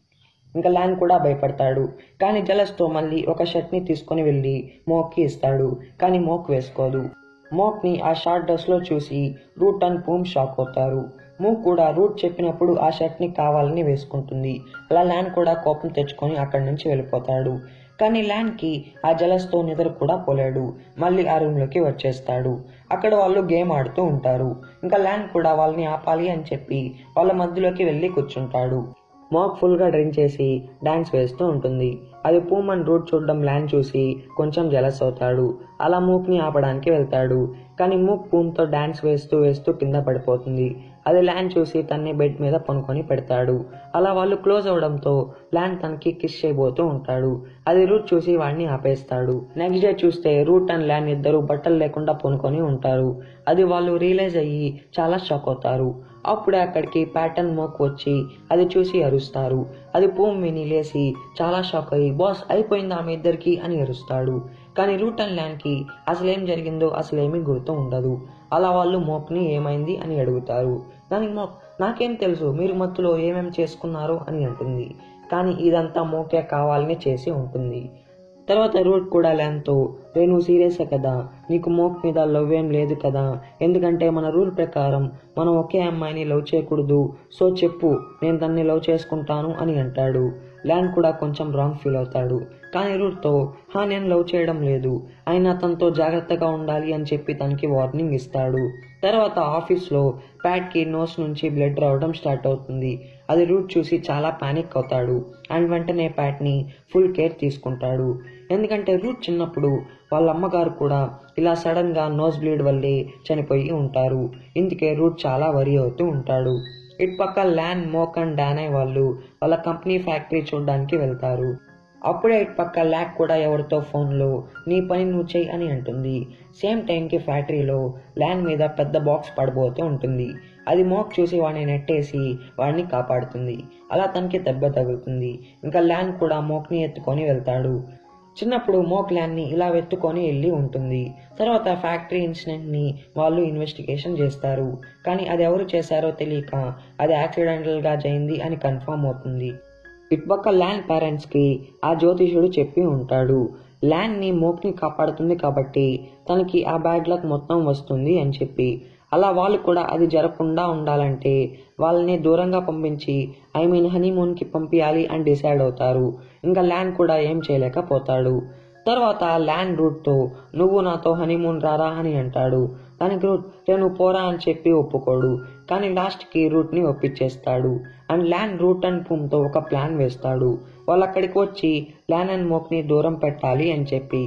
ఇంకా ల్యాండ్ కూడా భయపడతాడు. కానీ జలస్తో మళ్ళీ ఒక షర్ట్ని తీసుకొని వెళ్ళి మోక్కి ఇస్తాడు. కానీ మోక్ వేసుకోదు. మోక్ని ఆ షార్ట్ డ్రెస్లో చూసి రూట్ అండ్ పూమ్ షాక్ అవుతారు. మోక్ కూడా రూట్ చెప్పినప్పుడు ఆ షర్ట్ని కావాలని వేసుకుంటుంది. అలా ల్యాండ్ కూడా కోపం తెచ్చుకొని అక్కడి నుంచి వెళ్ళిపోతాడు. కానీ ల్యాండ్కి ఆ జలస్తో నిద్ర కూడా పోలేడు. మళ్ళీ ఆ రూమ్లోకి వచ్చేస్తాడు. అక్కడ వాళ్ళు గేమ్ ఆడుతూ ఉంటారు. ఇంకా ల్యాండ్ కూడా వాళ్ళని ఆపాలి అని చెప్పి వాళ్ళ మధ్యలోకి వెళ్ళి కూర్చుంటాడు. మోక్ ఫుల్గా డ్రింక్ చేసి డాన్స్ వేస్తూ ఉంటుంది. అది పూమ్ అండ్ రూట్ చూడడం ల్యాండ్ చూసి కొంచెం జెలస్ అవుతాడు. అలా మూక్ని ఆపడానికి వెళ్తాడు. కానీ మూక్ పూమ్తో డాన్స్ వేస్తూ వేస్తూ కింద పడిపోతుంది. అది ల్యాండ్ చూసి తన్ని బెడ్ మీద పనుకొని పెడతాడు. అలా వాళ్ళు క్లోజ్ అవడంతో ల్యాండ్ తనకి కిస్ చేయబోతూ ఉంటాడు. అది రూట్ చూసి వాడిని ఆపేస్తాడు. నెక్స్ట్ డే చూస్తే రూట్ అండ్ ల్యాండ్ ఇద్దరు బట్టలు లేకుండా పనుకొని ఉంటారు. అది వాళ్ళు రియలైజ్ అయ్యి చాలా షాక్ అవుతారు. అప్పుడే అక్కడికి ప్యాటర్న్ మోక్ వచ్చి అది చూసి అరుస్తారు. అది పూమ్ విని లేసి చాలా షాక్ అయ్యి బాస్ అయిపోయిందా మీ ఇద్దరికి అని అరుస్తాడు. కానీ రూట్ అండ్ ల్యాండ్కి అసలేం జరిగిందో అసలేమీ గుర్తు ఉండదు. అలా వాళ్ళు మోక్ని ఏమైంది అని అడుగుతారు. దానికి మోక్ నాకేం తెలుసు, మీరు మత్తులో ఏమేం చేసుకున్నారో అని అంటుంది. కానీ ఇదంతా మోకే కావాలని చేసి ఉంటుంది. తర్వాత రూట్ కూడా ల్యాండ్తో నువ్వు సీరియసే కదా, నీకు మోక్ మీద లవ్ ఏం లేదు కదా, ఎందుకంటే మన రూల్ ప్రకారం మనం ఒకే అమ్మాయిని లవ్ చేయకూడదు, సో చెప్పు నేను తన్ని లవ్ చేసుకుంటాను అని అంటాడు. ల్యాండ్ కూడా కొంచెం రాంగ్ ఫీల్ అవుతాడు. కానీ రూట్తో నేను లవ్ చేయడం లేదు, అయినా తనతో జాగ్రత్తగా ఉండాలి అని చెప్పి తనకి వార్నింగ్ ఇస్తాడు. తర్వాత ఆఫీస్లో ప్యాట్కి నోస్ నుంచి బ్లడ్ రావడం స్టార్ట్ అవుతుంది. అది రూట్ చూసి చాలా పానిక్ అవుతాడు. అండ్ వెంటనే ప్యాట్ని ఫుల్ కేర్ తీసుకుంటాడు. ఎందుకంటే రూట్ చిన్నప్పుడు వాళ్ళ అమ్మగారు కూడా ఇలా సడన్గా నోస్ బ్లీడ్ వల్లే చనిపోయి ఉంటారు. ఇందుకే రూట్ చాలా వరీ అవుతూ ఉంటాడు. ఇటుపక్క ల్యాండ్, మోక్ అండ్ డానై వాళ్ళు వాళ్ళ కంపెనీ ఫ్యాక్టరీ చూడడానికి వెళ్తారు. అప్పుడే ఇటుపక్క ల్యాక్ కూడా ఎవరితో ఫోన్లో నీ పని నువ్వు చెయ్యి అని అంటుంది. సేమ్ టైంకి ఫ్యాక్టరీలో ల్యాండ్ మీద పెద్ద బాక్స్ పడబోతూ ఉంటుంది. అది మోక్ చూసి వాడిని నెట్టేసి వాడిని కాపాడుతుంది. అలా తనకి దెబ్బ తగులుతుంది. ఇంకా ల్యాండ్ కూడా మోక్ని ఎత్తుకొని వెళ్తాడు. చిన్నప్పుడు మోక్ ల్యాండ్ని ఇలా వెతుకొని వెళ్ళి ఉంటుంది. తర్వాత ఫ్యాక్టరీ ఇన్సిడెంట్ని వాళ్ళు ఇన్వెస్టిగేషన్ చేస్తారు. కానీ అది ఎవరు చేశారో తెలియక అది యాక్సిడెంటల్గా జరిగింది అని కన్ఫర్మ్ అవుతుంది. ఇటుపక్క ల్యాండ్ పేరెంట్స్కి ఆ జ్యోతిషుడు చెప్పి ఉంటాడు, ల్యాండ్ని మోక్ని కాపాడుతుంది కాబట్టి తనకి ఆ బ్యాడ్ లక్ మొత్తం వస్తుంది అని చెప్పి. అలా వాళ్ళు కూడా అది జరగకుండా ఉండాలంటే వాళ్ళని దూరంగా పంపించి హనీమూన్కి పంపించాలి అని డిసైడ్ అవుతారు. ఇంకా ల్యాండ్ కూడా ఏం చేయలేకపోతాడు. తర్వాత ల్యాండ్ రూట్తో నువ్వు నాతో హనీమూన్ రారా అని అంటాడు. దానికి రూట్ నేను పోరా అని చెప్పి ఒప్పుకోడు. కానీ లాస్ట్కి రూట్ని ఒప్పించేస్తాడు. అండ్ ల్యాండ్ రూట్ అండ్ పూమ్తో ఒక ప్లాన్ వేస్తాడు. వాళ్ళు అక్కడికి వచ్చి ల్యాండ్ అండ్ మోక్ని దూరం పెట్టాలి అని చెప్పి.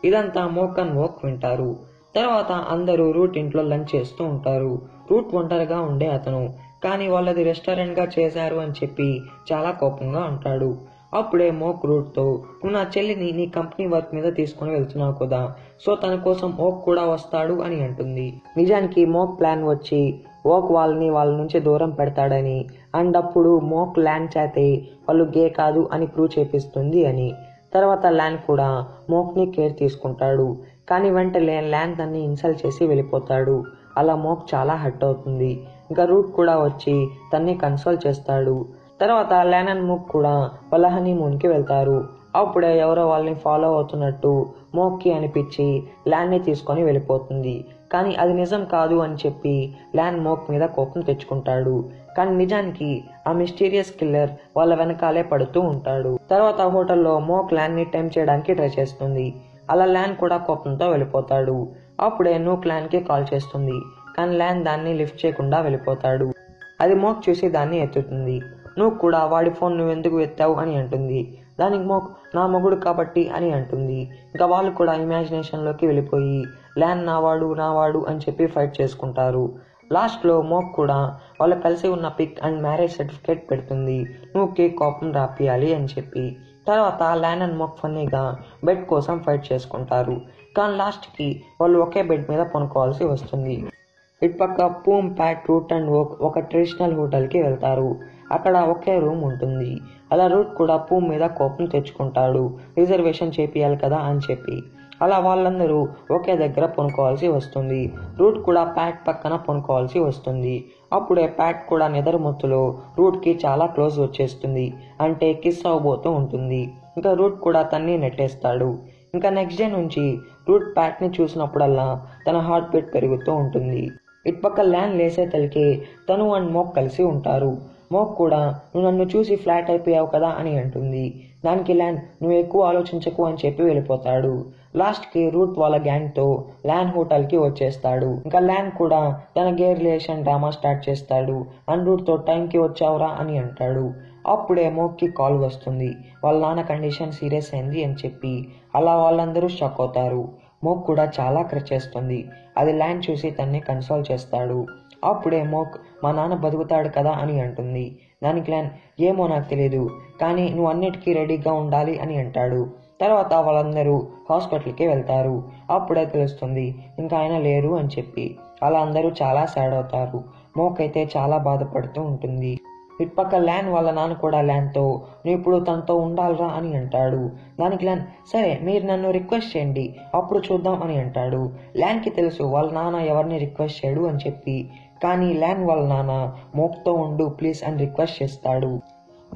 ఇదంతా మోక్ అండ్ వోక్ వింటారు. తర్వాత అందరూ రూట్ ఇంట్లో లంచ్ చేస్తూ ఉంటారు. రూట్ ఒంటరిగా ఉండే అతను, కానీ వాళ్ళది రెస్టారెంట్గా చేశారు అని చెప్పి చాలా కోపంగా ఉంటాడు. అప్పుడే మోక్ రూట్తో నువ్వు నా చెల్లిని నీ కంపెనీ వర్క్ మీద తీసుకుని వెళ్తున్నావు కదా, సో తన కోసం ఓక్ కూడా వస్తాడు అని అంటుంది. నిజానికి మోక్ ప్లాన్ వచ్చి ఓక్ వాళ్ళ నుంచి దూరం పెడతాడని, అండ్ అప్పుడు మోక్ ల్యాండ్ చేతే వాళ్ళు గే కాదు అని ప్రూవ్ చేపిస్తుంది అని. తర్వాత ల్యాండ్ కూడా మోక్ని కేర్ తీసుకుంటాడు. కానీ వెంటనే ల్యాండ్ తన్ని ఇన్సల్ట్ చేసి వెళ్ళిపోతాడు. అలా మోక్ చాలా హర్ట్ అవుతుంది. ఇంకా రూట్ కూడా వచ్చి తన్ని కన్సోల్ చేస్తాడు. తర్వాత ల్యాండ్ అండ్ మోక్ కూడా వాళ్ళ హనీమూన్కి వెళ్తారు. అప్పుడే ఎవరో వాళ్ళని ఫాలో అవుతున్నట్టు మోక్కి అనిపించి ల్యాండ్ని తీసుకొని వెళ్ళిపోతుంది. కానీ అది నిజం కాదు అని చెప్పి ల్యాండ్ మోక్ మీద కోపం తెచ్చుకుంటాడు. కానీ నిజానికి ఆ మిస్టీరియస్ కిల్లర్ వాళ్ళ వెనకాలే పడుతూ ఉంటాడు. తర్వాత హోటల్లో మోక్ ల్యాండ్ని టెంప్ట్ చేయడానికి ట్రై చేస్తుంది. అలా ల్యాండ్ కూడా కోపంతో వెళ్ళిపోతాడు. అప్పుడే నూక్ ల్యాండ్కి కాల్ చేస్తుంది. కానీ ల్యాండ్ దాన్ని లిఫ్ట్ చేయకుండా వెళ్ళిపోతాడు. అది మోక్ చూసి దాన్ని ఎత్తుతుంది. నువ్వు కూడా వాడి ఫోన్ నువ్వు ఎందుకు ఎత్తావు అని అంటుంది. దానికి మోక్ నా మొగుడు కాబట్టి అని అంటుంది. ఇంకా వాళ్ళు కూడా ఇమాజినేషన్లోకి వెళ్ళిపోయి ల్యాన్ నావాడు అని చెప్పి ఫైట్ చేసుకుంటారు. లాస్ట్లో మోక్ కూడా వాళ్ళు కలిసి ఉన్న పిక్ అండ్ మ్యారేజ్ సర్టిఫికేట్ పెడుతుంది, నువ్వుకి కోపం రాపియాలి అని చెప్పి. తర్వాత ల్యాన్ అండ్ మోక్ ఫన్నీగా బెడ్ కోసం ఫైట్ చేసుకుంటారు. కానీ లాస్ట్కి వాళ్ళు ఒకే బెడ్ మీద పనుకోవాల్సి వస్తుంది. ఇటుపక్క పూమ్, ప్యాట్, రూట్ అండ్ వోక్ ఒక ట్రెడిషనల్ హోటల్కి వెళ్తారు. అక్కడ ఒకే రూమ్ ఉంటుంది. అలా రూట్ కూడా పూమ్ మీద కోపం తెచ్చుకుంటాడు, రిజర్వేషన్ చేపియాలి కదా అని చెప్పి. అలా వాళ్ళందరూ ఒకే దగ్గర పనుకోవాల్సి వస్తుంది. రూట్ కూడా ప్యాట్ పక్కన పనుకోవాల్సి వస్తుంది. అప్పుడే ప్యాట్ కూడా నిద్రమత్తులో రూట్కి చాలా క్లోజ్ వచ్చేస్తుంది, అంటే కిస్ అవ్వబోతూ ఉంటుంది. ఇంకా రూట్ కూడా తన్ని నెట్టేస్తాడు. ఇంకా నెక్స్ట్ డే నుంచి రూట్ ప్యాట్ని చూసినప్పుడల్లా తన హార్ట్ బీట్ పెరుగుతూ ఉంటుంది. ఇటుపక్క ల్యాన్ లేసే తలకి తను అండ్ మోక్ కలిసి ఉంటారు. మోక్ కూడా నువ్వు నన్ను చూసి ఫ్లాట్ అయిపోయావు కదా అని అంటుంది. దానికి ల్యాన్ నువ్వు ఎక్కువ ఆలోచించకు అని చెప్పి వెళ్ళిపోతాడు. లాస్ట్కి రూట్ వాళ్ళ గ్యాంగ్తో ల్యాన్ హోటల్కి వచ్చేస్తాడు. ఇంకా ల్యాన్ కూడా తన గే రిలేషన్ డ్రామా స్టార్ట్ చేస్తాడు. అండ్ రూట్తో టైంకి వచ్చావురా అని అంటాడు. అప్పుడే మోక్కి కాల్ వస్తుంది, వాళ్ళ నాన్న కండిషన్ సీరియస్ అయింది అని చెప్పి. అలా వాళ్ళందరూ షాక్ అవుతారు. మోక్ కూడా చాలా క్రచ్ చేస్తుంది. అది ల్యాన్ చూసి తన్ని కన్సోల్ చేస్తాడు. అప్పుడే మోక్ మా నాన్న బతుకుతాడు కదా అని అంటుంది. దానికి ల్యాన్ ఏమో నాకు తెలియదు, కానీ నువ్వు అన్నిటికీ రెడీగా ఉండాలి అని అంటాడు. తర్వాత వాళ్ళందరూ హాస్పిటల్కి వెళ్తారు. అప్పుడే తెలుస్తుంది ఇంకా ఆయన లేరు అని చెప్పి. అలా అందరూ చాలా సాడ్ అవుతారు. మోక్ అయితే చాలా బాధపడుతూ ఉంటుంది. ఇటుపక్క ల్యాన్ వాళ్ళ నాన్న కూడా ల్యాన్తో నువ్వు ఇప్పుడు తనతో ఉండాలిరా అని అంటాడు. దానికి ల్యాన్ సరే మీరు నన్ను రిక్వెస్ట్ చేయండి అప్పుడు చూద్దాం అని అంటాడు. ల్యాన్కి తెలుసు వాళ్ళ నాన్న ఎవరిని రిక్వెస్ట్ చేయడు అని చెప్పి. కానీ ల్యాన్ వాళ్ళ నాన్న మోక్తో ఉండు ప్లీజ్ అని రిక్వెస్ట్ చేస్తాడు.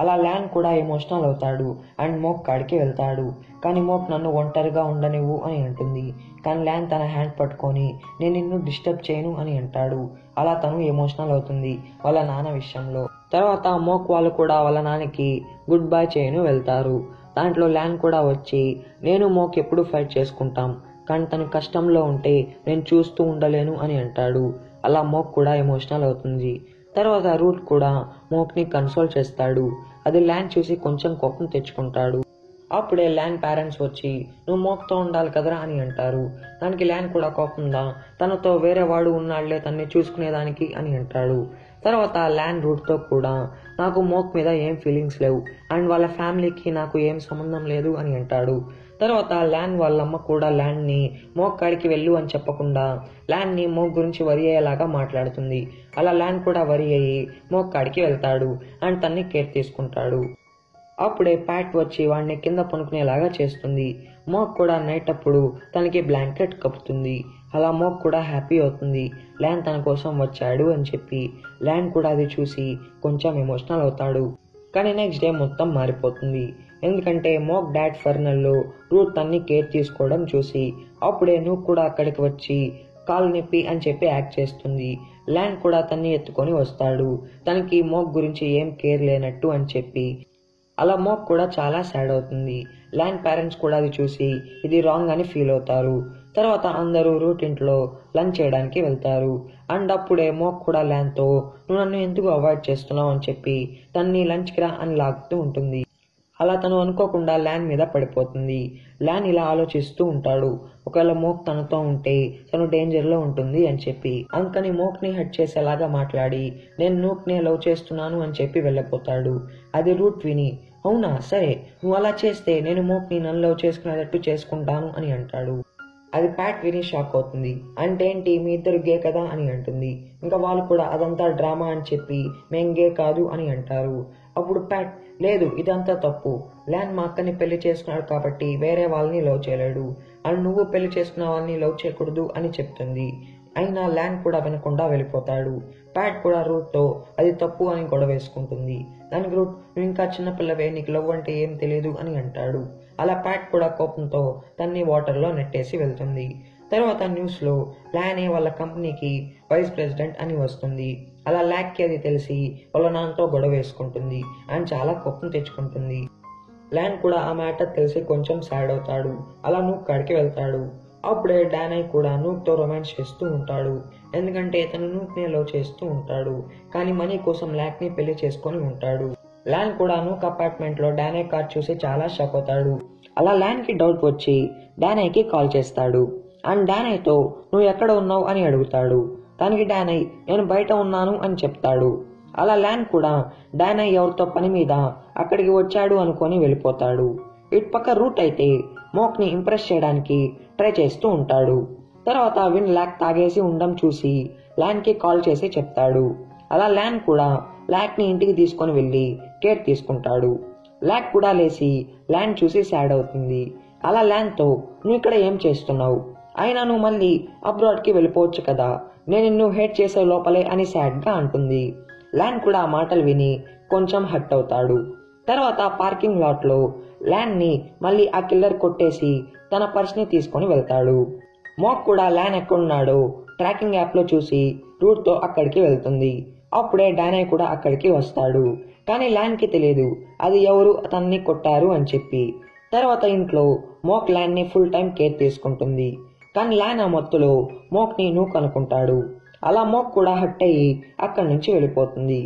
అలా ల్యాన్ కూడా ఎమోషనల్ అవుతాడు అండ్ మోక్ కాడికి వెళ్తాడు. కానీ మోక్ నన్ను ఒంటరిగా ఉండనివ్వు అని అంటుంది. కానీ ల్యాన్ తన హ్యాండ్ పట్టుకొని నేను నిన్ను డిస్టర్బ్ చేయను అని అంటాడు. అలా తను ఎమోషనల్ అవుతుంది వాళ్ళ నాన్న విషయంలో. తర్వాత మోక్ వాళ్ళు కూడా వాళ్ళ నాన్నకి గుడ్ బై చేయను వెళ్తారు. దాంట్లో ల్యాన్ కూడా వచ్చి నేను మోక్ ఎప్పుడు ఫైట్ చేసుకుంటాం, కానీ తను కష్టంలో ఉంటే నేను చూస్తూ ఉండలేను అని అంటాడు. అలా మోక్ కూడా ఎమోషనల్ అవుతుంది. తర్వాత రూట్ కూడా మోక్ని కన్సోల్ చేస్తాడు. అది ల్యాన్ చూసి కొంచెం కోపం తెచ్చుకుంటాడు. అప్పుడే ల్యాన్ పేరెంట్స్ వచ్చి నువ్వు మోక్తో ఉండాలి కదరా అని అంటారు. దానికి ల్యాన్ కూడా కోపంగా తనతో వేరే వాడు ఉన్నాళ్లే తన్ని చూసుకునేదానికి అని అంటాడు. తర్వాత ల్యాన్ రూట్తో కూడా నాకు మోక్ మీద ఏం ఫీలింగ్స్ లేవు అండ్ వాళ్ళ ఫ్యామిలీకి నాకు ఏం సంబంధం లేదు అని అంటాడు. తర్వాత ల్యాన్ వాళ్ళమ్మ కూడా ల్యాన్ని మోక్ కాడికి వెళ్ళు అని చెప్పకుండా ల్యాన్ని మోక్ గురించి వరి అయ్యేలాగా మాట్లాడుతుంది. అలా ల్యాన్ కూడా వరి అయ్యి మోక్ కాడికి వెళ్తాడు అండ్ తన్ని కేర్ తీసుకుంటాడు. అప్పుడే ప్యాట్ వచ్చి వాడిని కింద పనుకునేలాగా చేస్తుంది. మోక్ కూడా నైట్ అప్పుడు తనకి బ్లాంకెట్ కప్పుతుంది. అలా మోక్ కూడా హ్యాపీ అవుతుంది ల్యాన్ తన కోసం వచ్చాడు అని చెప్పి. ల్యాన్ కూడా అది చూసి కొంచెం ఎమోషనల్ అవుతాడు. కానీ నెక్స్ట్ డే మొత్తం మారిపోతుంది. ఎందుకంటే మోక్ డాడ్ ఫర్నల్లో రూట్ తన్ని కేర్ తీసుకోవడం చూసి అప్పుడే నువ్వు కూడా అక్కడికి వచ్చి కాలు నొప్పి అని చెప్పి యాక్ట్ చేస్తుంది. ల్యాన్ కూడా తన్ని ఎత్తుకొని వస్తాడు తనకి మోక్ గురించి ఏం కేర్ లేనట్టు అని చెప్పి. అలా మోక్ కూడా చాలా సాడ్ అవుతుంది. ల్యాన్ పేరెంట్స్ కూడా అది చూసి ఇది రాంగ్ అని ఫీల్ అవుతారు. తర్వాత అందరూ రూట్ ఇంట్లో లంచ్ చేయడానికి వెళ్తారు. అండ్ అప్పుడే మోక్ కూడా ల్యాన్తో నువ్వు నన్ను ఎందుకు అవాయిడ్ చేస్తున్నావు అని చెప్పి తన్ని లంచ్కి రా అని లాగుతూ ఉంటుంది. అలా తను అనుకోకుండా ల్యాన్ మీద పడిపోతుంది. ల్యాన్ ఇలా ఆలోచిస్తూ ఉంటాడు, ఒకవేళ మోక్ తనతో ఉంటే తను డేంజర్లో ఉంటుంది అని చెప్పి. అందుకని మోక్ని హెడ్ చేసేలాగా మాట్లాడి నేను నూక్నే లవ్ చేస్తున్నాను అని చెప్పి వెళ్ళిపోతాడు. అది రూట్ విని అవునా సరే నువ్వు అలా చేస్తే నేను మోక్ని నన్ను లవ్ చేసుకునేటట్టు చేసుకుంటాను అని అంటాడు. అది ప్యాట్ విని షాక్ అవుతుంది. అంటే ఏంటి మీ ఇద్దరు గే కదా అని అంటుంది. ఇంకా వాళ్ళు కూడా అదంతా డ్రామా అని చెప్పి మేం గే కాదు అని అంటారు. అప్పుడు ప్యాట్ లేదు ఇదంతా తప్పు, ల్యాన్ మా అక్కని పెళ్లి చేసుకున్నాడు కాబట్టి వేరే వాళ్ళని లవ్ చేయలేడు అండ్ నువ్వు పెళ్లి చేసుకున్న వాళ్ళని లవ్ చేయకూడదు అని చెప్తుంది. అయినా ల్యాన్ కూడా వినకుండా వెళ్ళిపోతాడు. ప్యాట్ కూడా రూట్తో అది తప్పు అని గొడవ వేసుకుంటుంది. దానికి రూట్ నువ్వు ఇంకా చిన్నపిల్లవే, నీకు లవ్ అంటే ఏం తెలియదు అని అంటాడు. అలా ప్యాట్ కూడా కోపంతో తన్ని వాటర్లో నెట్టేసి వెళ్తుంది. తర్వాత న్యూస్లో ల్యానే వాళ్ళ కంపెనీకి వైస్ ప్రెసిడెంట్ అని వస్తుంది. అలా ల్యాక్కి అది తెలిసి వాళ్ళ నాన్నతో గొడవ వేసుకుంటుంది అండ్ చాలా కోపం తెచ్చుకుంటుంది. ల్యాన్ కూడా ఆ మ్యాటర్ తెలిసి కొంచెం సాడ్ అవుతాడు. అలా నూక్ కాడికి వెళ్తాడు. అప్పుడే డానై కూడా నూక్తో రొమాన్స్ చేస్తూ ఉంటాడు. ఎందుకంటే తను నూక్ని లవ్ చేస్తూ ఉంటాడు, కానీ మనీ కోసం ల్యాక్ని పెళ్లి చేసుకొని ఉంటాడు. ల్యాన్ కూడా నూక్ అపార్ట్మెంట్లో డానై కార్ చూసి చాలా షాక్ అవుతాడు. అలా ల్యాన్కి డౌట్ వచ్చి డానైకి కాల్ చేస్తాడు. అండ్ డానైతో నువ్వు ఎక్కడ ఉన్నావు అని అడుగుతాడు. దానికి డానై నేను బయట ఉన్నాను అని చెప్తాడు. అలా ల్యాన్ కూడా డానై ఎవరితో పని మీద అక్కడికి వచ్చాడు అనుకొని వెళ్ళిపోతాడు. ఇటు పక్క రూట్ అయితే మోక్ని ఇంప్రెస్ చేయడానికి ట్రై చేస్తూ ఉంటాడు. తర్వాత విన్ ల్యాక్ తాగేసి ఉండడం చూసి ల్యాన్కి కాల్ చేసి చెప్తాడు. అలా ల్యాన్ కూడా ల్యాక్ని ఇంటికి తీసుకొని వెళ్ళి కేర్ తీసుకుంటాడు. ల్యాక్ కూడా లేచి ల్యాన్ చూసి సాడ్ అవుతుంది. అలా ల్యాన్తో నువ్వు ఇక్కడ ఏం చేస్తున్నావు, అయినా నువ్వు మళ్ళీ అబ్రాడ్కి వెళ్ళిపోవచ్చు కదా, నేను నిన్ను హేట్ చేసే లోపలే అని సాడ్గా అంటుంది. ల్యాన్ కూడా ఆ మాటలు విని కొంచెం హర్ట్ అవుతాడు. తర్వాత పార్కింగ్ లాట్లో ల్యాన్ని మళ్ళీ ఆ కిల్లర్ కొట్టేసి తన పర్స్ని తీసుకొని వెళ్తాడు. మోక్ కూడా ల్యాన్ ఎక్కడున్నాడో ట్రాకింగ్ యాప్లో చూసి రూట్తో అక్కడికి వెళ్తుంది. అప్పుడే డానై కూడా అక్కడికి వస్తాడు. కానీ ల్యాన్కి తెలియదు అది ఎవరు అతన్ని కొట్టారు అని చెప్పి. తర్వాత ఇంట్లో మోక్ ల్యాన్ని ఫుల్ టైం కేర్ తీసుకుంటుంది. కానీ ల్యాన్ ఆ మత్తులో మోక్ని నూక్ అనుకుంటాడు. అలా మోక్ కూడా హట్ అయ్యి అక్కడి నుంచి వెళ్ళిపోతుంది.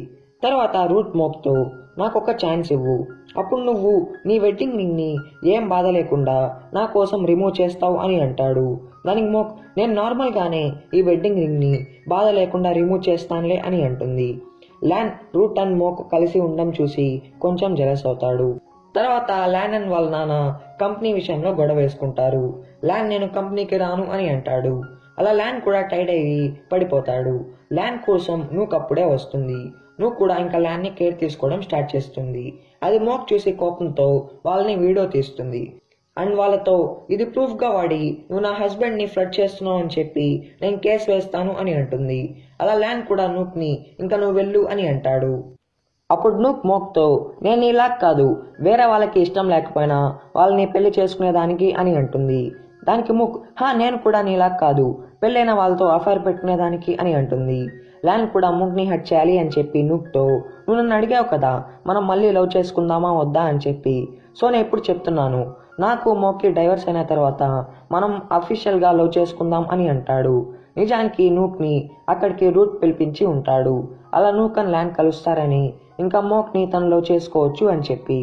తర్వాత రూట్ మోక్తో నాకు ఒక ఛాన్స్ ఇవ్వు, అప్పుడు నువ్వు నీ వెడ్డింగ్ రింగ్ని ఏం బాధ లేకుండా నా కోసం రిమూవ్ చేస్తావు అని అంటాడు. దానికి మోక్ నేను నార్మల్గానే ఈ వెడ్డింగ్ రింగ్ని బాధ లేకుండా రిమూవ్ చేస్తానులే అని అంటుంది. ల్యాన్ రూట్ అండ్ మోక్ కలిసి ఉండడం చూసి కొంచెం జెలస్ అవుతాడు. తర్వాత ల్యాన్ అండ్ వాళ్ళ నాన్న కంపెనీ విషయంలో గొడవ వేసుకుంటారు. ల్యాన్ నేను కంపెనీకి రాను అని అంటాడు. అలా ల్యాన్ కూడా టైడ్ అయ్యి పడిపోతాడు. ల్యాన్ కోసం నూక్ అప్పుడే వస్తుంది. నూక్ కూడా ఇంకా ల్యాన్ని కేర్ తీసుకోవడం స్టార్ట్ చేస్తుంది. అది మోక్ చూసి కోపంతో వాళ్ళని వీడియో తీస్తుంది. అండ్ వాళ్ళతో ఇది ప్రూఫ్గా వాడి నువ్వు నా హస్బెండ్ని ఫ్లడ్ చేస్తున్నావు అని చెప్పి నేను కేసు వేస్తాను అని అంటుంది. అలా ల్యాన్ కూడా నూక్ని ఇంకా నువ్వు వెళ్ళు అని అంటాడు. అప్పుడు నూక్ మోక్తో నేను ఇలా కాదు, వేరే వాళ్ళకి ఇష్టం లేకపోయినా వాళ్ళని పెళ్లి చేసుకునేదానికి అని అంటుంది. దానికి ముక్ నేను కూడా నీలా కాదు, పెళ్ళైన వాళ్ళతో అఫైర్ పెట్టుకునేదానికి అని అంటుంది. ల్యాన్ కూడా ముక్ని హట్ చేయాలి అని చెప్పి నూక్తో నువ్వు నన్ను అడిగావు కదా మనం మళ్ళీ లవ్ చేసుకుందామా వద్దా అని చెప్పి, సో నేను ఎప్పుడు చెప్తున్నాను నాకు మోక్కి డైవర్స్ అయిన తర్వాత మనం అఫీషియల్గా లవ్ చేసుకుందాం అని అంటాడు. నిజానికి నూక్ని అక్కడికి రూట్ పిలిపించి ఉంటాడు. అలా నూక్ అండ్ ల్యాన్ కలుస్తారని ఇంకా మోక్ని తను లవ్ చేసుకోవచ్చు అని చెప్పి.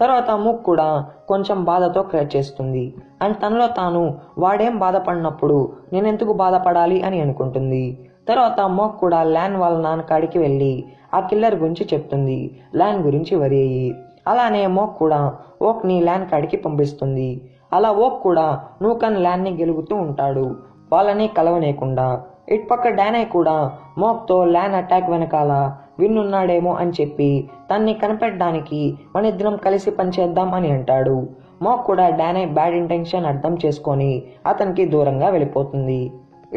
తర్వాత మూక్ కూడా కొంచెం బాధతో క్రియేట్ చేస్తుంది. అండ్ తనలో తాను వాడేం బాధపడినప్పుడు నేనెందుకు బాధపడాలి అని అనుకుంటుంది. తర్వాత మోక్ కూడా ల్యాన్ వాళ్ళ నాన్న కాడికి వెళ్ళి ఆ కిల్లర్ గురించి చెప్తుంది, ల్యాన్ గురించి వరి అయ్యి. అలానే మోక్ కూడా ఓక్ని ల్యాన్ కాడికి పంపిస్తుంది. అలా ఓక్ కూడా నూక్ అండ్ ల్యాన్ని గెలుగుతూ ఉంటాడు వాళ్ళని కలవనేకుండా. ఇటుపక్క డానై కూడా మోక్తో ల్యాన్ అటాక్ వెనకాల విన్ ఉన్నాడేమో అని చెప్పి తన్ని కనిపెట్టడానికి మన ఇద్దరం కలిసి పనిచేద్దాం అని అంటాడు. మోక్ కూడా డానై బ్యాడ్ ఇంటెన్షన్ అర్థం చేసుకొని అతనికి దూరంగా వెళ్ళిపోతుంది.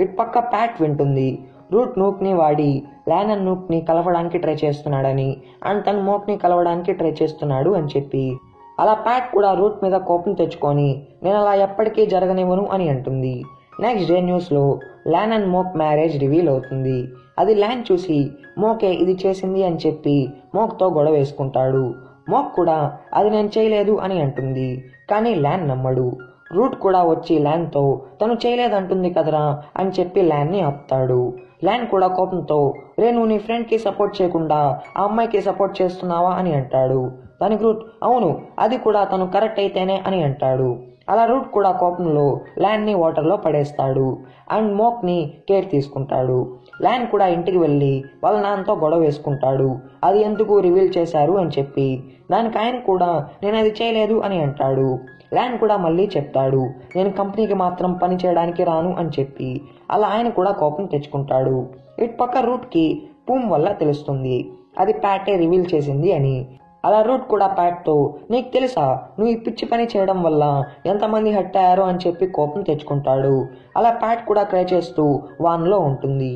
ఇటుపక్క ప్యాట్ వింటుంది రూట్ నూక్ని వాడి ల్యాన్ అండ్ నూక్ని కలవడానికి ట్రై చేస్తున్నాడని అండ్ తను మోక్ని కలవడానికి ట్రై చేస్తున్నాడు అని చెప్పి. అలా ప్యాట్ కూడా రూట్ మీద కోపం తెచ్చుకొని నేను అలా ఎప్పటికీ జరగనివ్వను అని అంటుంది. నెక్స్ట్ డే న్యూస్లో Lan and Mok marriage reveal అవుతుంది. అది ల్యాన్ చూసి మోకే ఇది చేసింది అని చెప్పి మోక్తో గొడవ వేసుకుంటాడు. మోక్ కూడా అది నేను చేయలేదు అని అంటుంది. కానీ ల్యాన్ నమ్మడు. రూట్ కూడా వచ్చి ల్యాన్తో తను చేయలేదంటుంది కదరా అని చెప్పి ల్యాన్ని ఆపుతాడు. ల్యాన్ కూడా కోపంతో రే నువ్వు నీ ఫ్రెండ్కి సపోర్ట్ చేయకుండా ఆ అమ్మాయికి సపోర్ట్ చేస్తున్నావా అని అంటాడు. దానికి రూట్ అవును అది కూడా తను కరెక్ట్ అయితేనే అని అంటాడు. అలా రూట్ కూడా కోపంలో ల్యాన్ని వాటర్లో పడేస్తాడు అండ్ మోక్ని కేర్ తీసుకుంటాడు. ల్యాన్ కూడా ఇంటికి వెళ్ళి వాళ్ళ నాన్నతో గొడవ వేసుకుంటాడు అది ఎందుకు రివీల్ చేశారు అని చెప్పి. దానికి ఆయన కూడా నేను అది చేయలేదు అని అంటాడు. ల్యాన్ కూడా మళ్ళీ చెప్తాడు నేను కంపెనీకి మాత్రం పని చేయడానికి రాను అని చెప్పి. అలా ఆయన కూడా కోపం తెచ్చుకుంటాడు. ఇటు పక్క రూట్కి పూమ్ వల్ల తెలుస్తుంది అది ప్యాటే రివీల్ చేసింది అని. అలా రూట్ కూడా ప్యాట్తో నీకు తెలుసా నువ్వు ఈ పిచ్చి పని చేయడం వల్ల ఎంతమంది హట్ అయ్యారో అని చెప్పి కోపం తెచ్చుకుంటాడు. అలా ప్యాట్ కూడా క్రై చేస్తూ వాన్లో ఉంటుంది.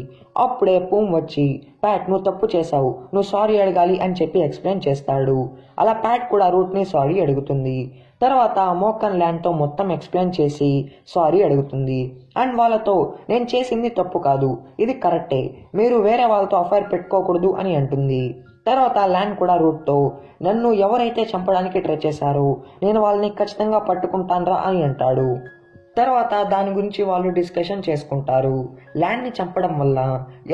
అప్పుడే పూమ్ వచ్చి ప్యాట్ నువ్వు తప్పు చేశావు, నువ్వు సారీ అడగాలి అని చెప్పి ఎక్స్ప్లెయిన్ చేస్తాడు. అలా ప్యాట్ కూడా రూట్ని సారీ అడుగుతుంది. తర్వాత మోక్ అండ్ ల్యాన్తో మొత్తం ఎక్స్ప్లెయిన్ చేసి సారీ అడుగుతుంది. అండ్ వాళ్ళతో నేను చేసింది తప్పు కాదు, ఇది కరెక్టే, మీరు వేరే వాళ్ళతో అఫైర్ పెట్టుకోకూడదు అని అంటుంది. తర్వాత ల్యాన్ కూడా రూట్తో నన్ను ఎవరైతే చంపడానికి ట్రై చేశారో నేను వాళ్ళని ఖచ్చితంగా పట్టుకుంటాన్రా అని అంటాడు. తర్వాత దాని గురించి వాళ్ళు డిస్కషన్ చేసుకుంటారు ల్యాన్ని చంపడం వల్ల